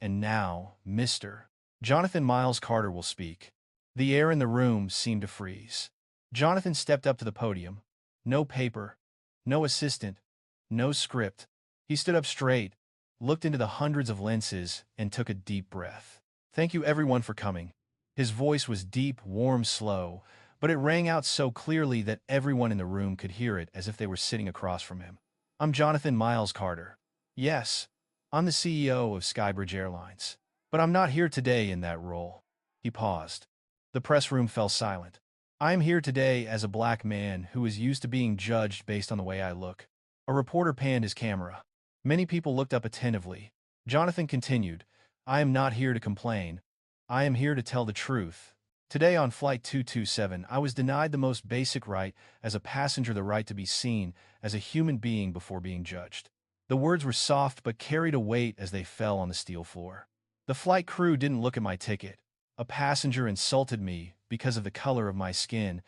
Speaker 1: And now, Mr. Jonathan Miles Carter will speak. The air in the room seemed to freeze. Jonathan stepped up to the podium. No paper, no assistant, no script. He stood up straight, looked into the hundreds of lenses, and took a deep breath. Thank you everyone for coming. His voice was deep, warm, slow, but it rang out so clearly that everyone in the room could hear it as if they were sitting across from him. I'm Jonathan Miles Carter. Yes, I'm the CEO of Skybridge Airlines. But I'm not here today in that role. He paused. The press room fell silent. I am here today as a black man who is used to being judged based on the way I look. A reporter panned his camera. Many people looked up attentively. Jonathan continued, I am not here to complain. I am here to tell the truth. Today on Flight 227, I was denied the most basic right as a passenger, the right to be seen as a human being before being judged. The words were soft but carried a weight as they fell on the steel floor. The flight crew didn't look at my ticket. A passenger insulted me because of the color of my skin,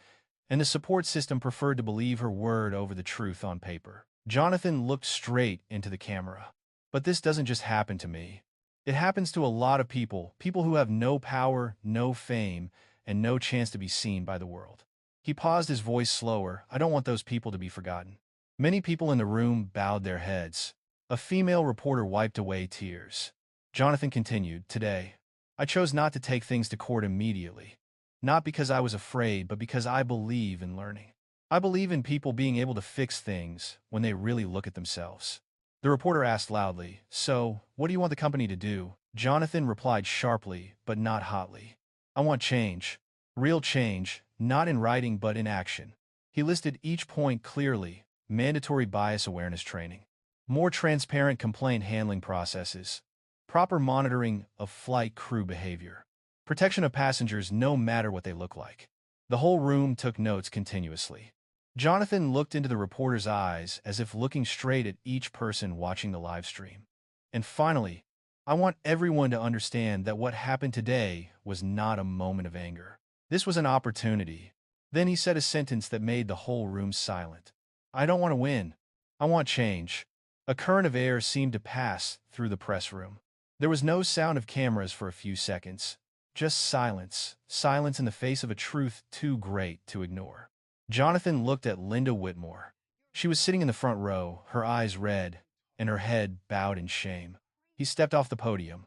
Speaker 1: and the support system preferred to believe her word over the truth on paper. Jonathan looked straight into the camera. But this doesn't just happen to me. It happens to a lot of people who have no power, no fame, and no chance to be seen by the world. He paused, his voice slower. I don't want those people to be forgotten. Many people in the room bowed their heads. A female reporter wiped away tears. Jonathan continued, Today, I chose not to take things to court immediately. Not because I was afraid, but because I believe in learning. I believe in people being able to fix things when they really look at themselves. The reporter asked loudly, So, what do you want the company to do? Jonathan replied sharply, but not hotly. I want change. Real change, not in writing but in action. He listed each point clearly. Mandatory bias awareness training. More transparent complaint handling processes. Proper monitoring of flight crew behavior. Protection of passengers no matter what they look like. The whole room took notes continuously. Jonathan looked into the reporter's eyes as if looking straight at each person watching the live stream. And finally, I want everyone to understand that what happened today was not a moment of anger. This was an opportunity. Then he said a sentence that made the whole room silent. I don't want to win. I want change. A current of air seemed to pass through the press room. There was no sound of cameras for a few seconds. Just silence. Silence in the face of a truth too great to ignore. Jonathan looked at Linda Whitmore. She was sitting in the front row, her eyes red, and her head bowed in shame. He stepped off the podium,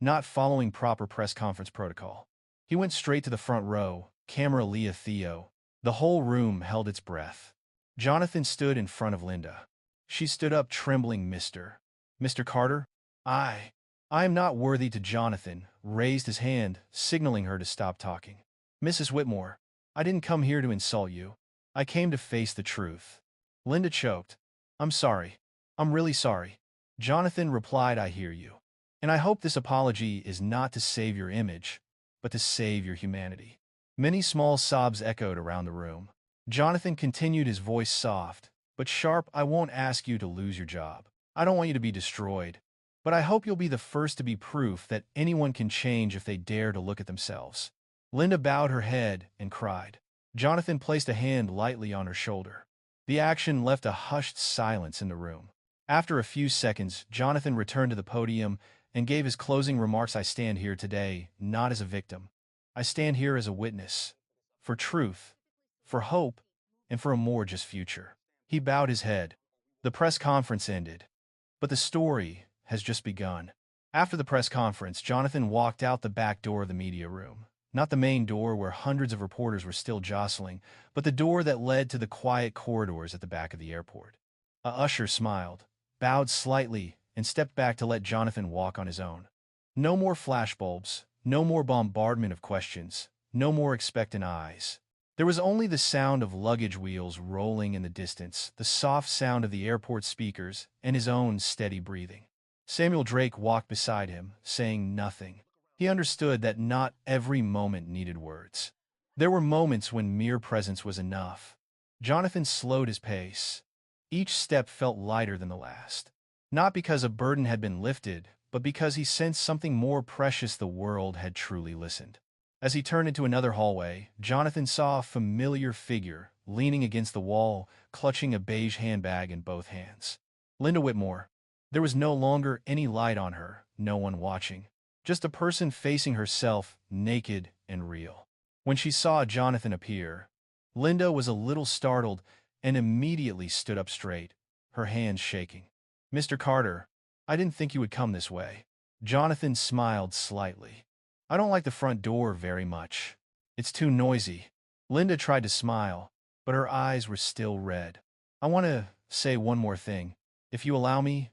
Speaker 1: not following proper press conference protocol. He went straight to the front row, camera Leah Theo. The whole room held its breath. Jonathan stood in front of Linda. She stood up trembling. Mr. Carter? I am not worthy to Jonathan, raised his hand, signaling her to stop talking. Mrs. Whitmore, I didn't come here to insult you. I came to face the truth. Linda choked. I'm sorry. I'm really sorry. Jonathan replied, I hear you. And I hope this apology is not to save your image, but to save your humanity. Many small sobs echoed around the room. Jonathan continued, his voice soft, but sharp. I won't ask you to lose your job. I don't want you to be destroyed. But I hope you'll be the first to be proof that anyone can change if they dare to look at themselves. Linda bowed her head and cried. Jonathan placed a hand lightly on her shoulder. The action left a hushed silence in the room. After a few seconds, Jonathan returned to the podium and gave his closing remarks. I stand here today, not as a victim. I stand here as a witness. For truth, for hope, and for a more just future. He bowed his head. The press conference ended. But the story has just begun. After the press conference, Jonathan walked out the back door of the media room. Not the main door where hundreds of reporters were still jostling, but the door that led to the quiet corridors at the back of the airport. A usher smiled, bowed slightly, and stepped back to let Jonathan walk on his own. No more flashbulbs, no more bombardment of questions, no more expectant eyes. There was only the sound of luggage wheels rolling in the distance, the soft sound of the airport speakers, and his own steady breathing. Samuel Drake walked beside him, saying nothing. He understood that not every moment needed words. There were moments when mere presence was enough. Jonathan slowed his pace. Each step felt lighter than the last. Not because a burden had been lifted, but because he sensed something more precious: the world had truly listened. As he turned into another hallway, Jonathan saw a familiar figure leaning against the wall, clutching a beige handbag in both hands. Linda Whitmore. There was no longer any light on her, no one watching. Just a person facing herself, naked and real. When she saw Jonathan appear, Linda was a little startled and immediately stood up straight, her hands shaking. "Mr. Carter, I didn't think you would come this way." Jonathan smiled slightly. "I don't like the front door very much. It's too noisy." Linda tried to smile, but her eyes were still red. "I want to say one more thing, if you allow me."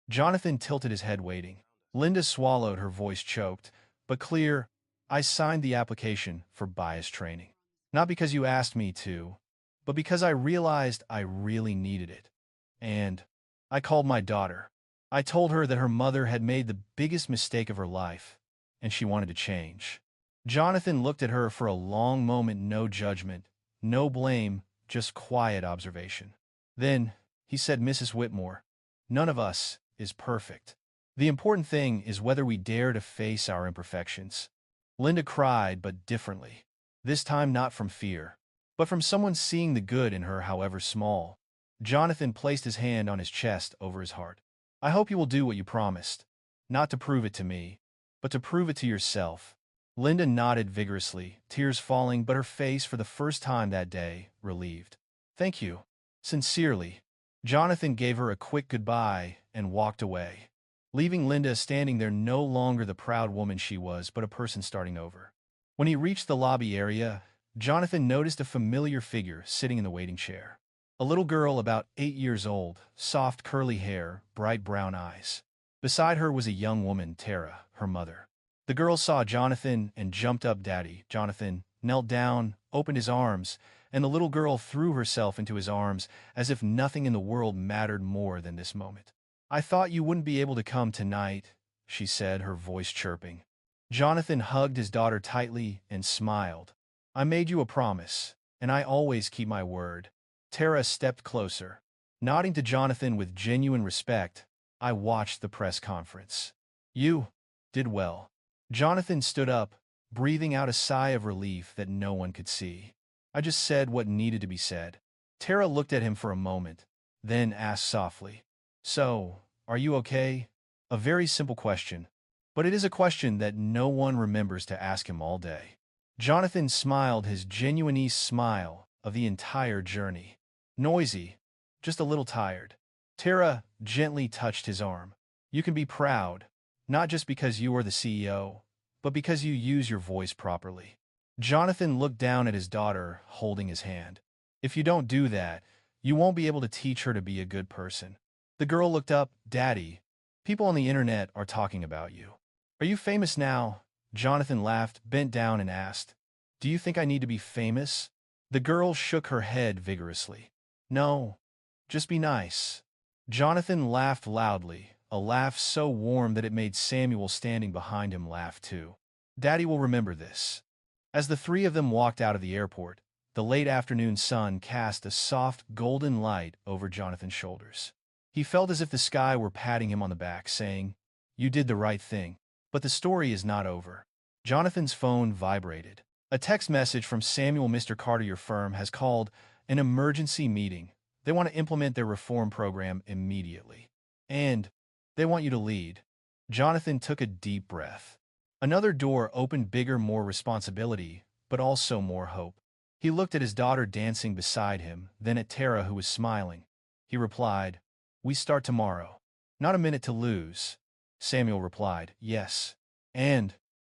Speaker 1: Jonathan tilted his head, waiting. Linda swallowed, her voice choked, but clear. "I signed the application for bias training. Not because you asked me to, but because I realized I really needed it. And I called my daughter. I told her that her mother had made the biggest mistake of her life, and she wanted to change." Jonathan looked at her for a long moment, no judgment, no blame, just quiet observation. Then he said, "Mrs. Whitmore, none of us is perfect. The important thing is whether we dare to face our imperfections." Linda cried, but differently. This time not from fear, but from someone seeing the good in her, however small. Jonathan placed his hand on his chest over his heart. "I hope you will do what you promised. Not to prove it to me, but to prove it to yourself." Linda nodded vigorously, tears falling, but her face, for the first time that day, relieved. "Thank you. Sincerely." Jonathan gave her a quick goodbye and walked away, leaving Linda standing there, no longer the proud woman she was, but a person starting over. When he reached the lobby area, Jonathan noticed a familiar figure sitting in the waiting chair. A little girl about 8 years old, soft curly hair, bright brown eyes. Beside her was a young woman, Tara, her mother. The girl saw Jonathan and jumped up. "Daddy." Jonathan knelt down, opened his arms, and the little girl threw herself into his arms as if nothing in the world mattered more than this moment. "I thought you wouldn't be able to come tonight," she said, her voice chirping. Jonathan hugged his daughter tightly and smiled. "I made you a promise, and I always keep my word." Tara stepped closer, nodding to Jonathan with genuine respect. "I watched the press conference. You did well." Jonathan stood up, breathing out a sigh of relief that no one could see. "I just said what needed to be said." Tara looked at him for a moment, then asked softly, "So, are you okay?" A very simple question, but it is a question that no one remembers to ask him all day. Jonathan smiled, his genuine smile of the entire journey. "Noisy, just a little tired." Tara gently touched his arm. "You can be proud, not just because you are the CEO, but because you use your voice properly." Jonathan looked down at his daughter, holding his hand. "If you don't do that, you won't be able to teach her to be a good person." The girl looked up. "Daddy, people on the internet are talking about you. Are you famous now?" Jonathan laughed, bent down, and asked, "Do you think I need to be famous?" The girl shook her head vigorously. "No, just be nice." Jonathan laughed loudly, a laugh so warm that it made Samuel, standing behind him, laugh too. "Daddy will remember this." As the three of them walked out of the airport, the late afternoon sun cast a soft golden light over Jonathan's shoulders. He felt as if the sky were patting him on the back, saying, "You did the right thing." But the story is not over. Jonathan's phone vibrated. A text message from Samuel. "Mr. Carter, your firm has called an emergency meeting. They want to implement their reform program immediately. And they want you to lead." Jonathan took a deep breath. Another door opened, bigger, more responsibility, but also more hope. He looked at his daughter dancing beside him, then at Tara, who was smiling. He replied, "We start tomorrow. Not a minute to lose." Samuel replied, "Yes. And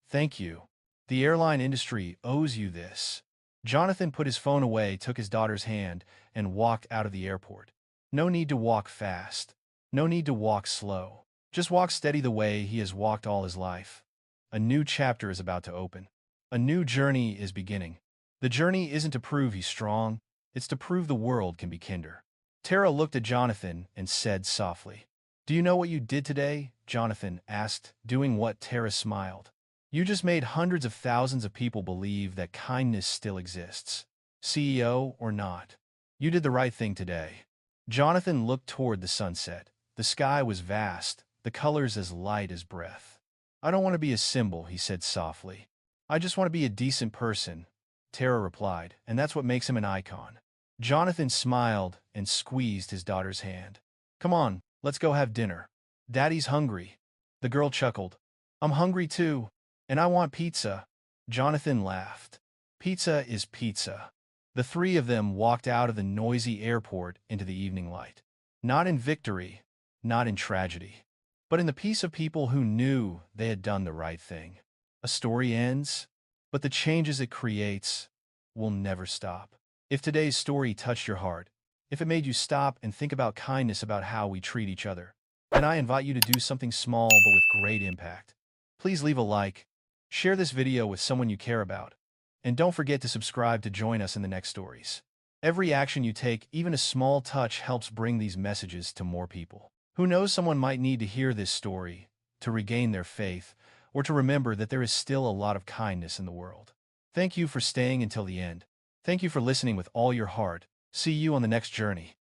Speaker 1: thank you. The airline industry owes you this." Jonathan put his phone away, took his daughter's hand, and walked out of the airport. No need to walk fast. No need to walk slow. Just walk steady, the way he has walked all his life. A new chapter is about to open. A new journey is beginning. The journey isn't to prove he's strong, it's to prove the world can be kinder. Tara looked at Jonathan and said softly, "Do you know what you did today?" Jonathan asked, doing what Tara smiled. "You just made hundreds of thousands of people believe that kindness still exists. CEO or not. You did the right thing today." Jonathan looked toward the sunset. The sky was vast, the colors as light as breath. "I don't want to be a symbol," he said softly. "I just want to be a decent person," Tara replied, "and that's what makes him an icon." Jonathan smiled and squeezed his daughter's hand. "Come on, let's go have dinner. Daddy's hungry." The girl chuckled. "I'm hungry too, and I want pizza." Jonathan laughed. "Pizza is pizza." The three of them walked out of the noisy airport into the evening light. Not in victory, not in tragedy, but in the peace of people who knew they had done the right thing. A story ends, but the changes it creates will never stop. If today's story touched your heart, if it made you stop and think about kindness, about how we treat each other, then I invite you to do something small but with great impact. Please leave a like, share this video with someone you care about, and don't forget to subscribe to join us in the next stories. Every action you take, even a small touch, helps bring these messages to more people. Who knows, someone might need to hear this story, to regain their faith, or to remember that there is still a lot of kindness in the world. Thank you for staying until the end. Thank you for listening with all your heart. See you on the next journey.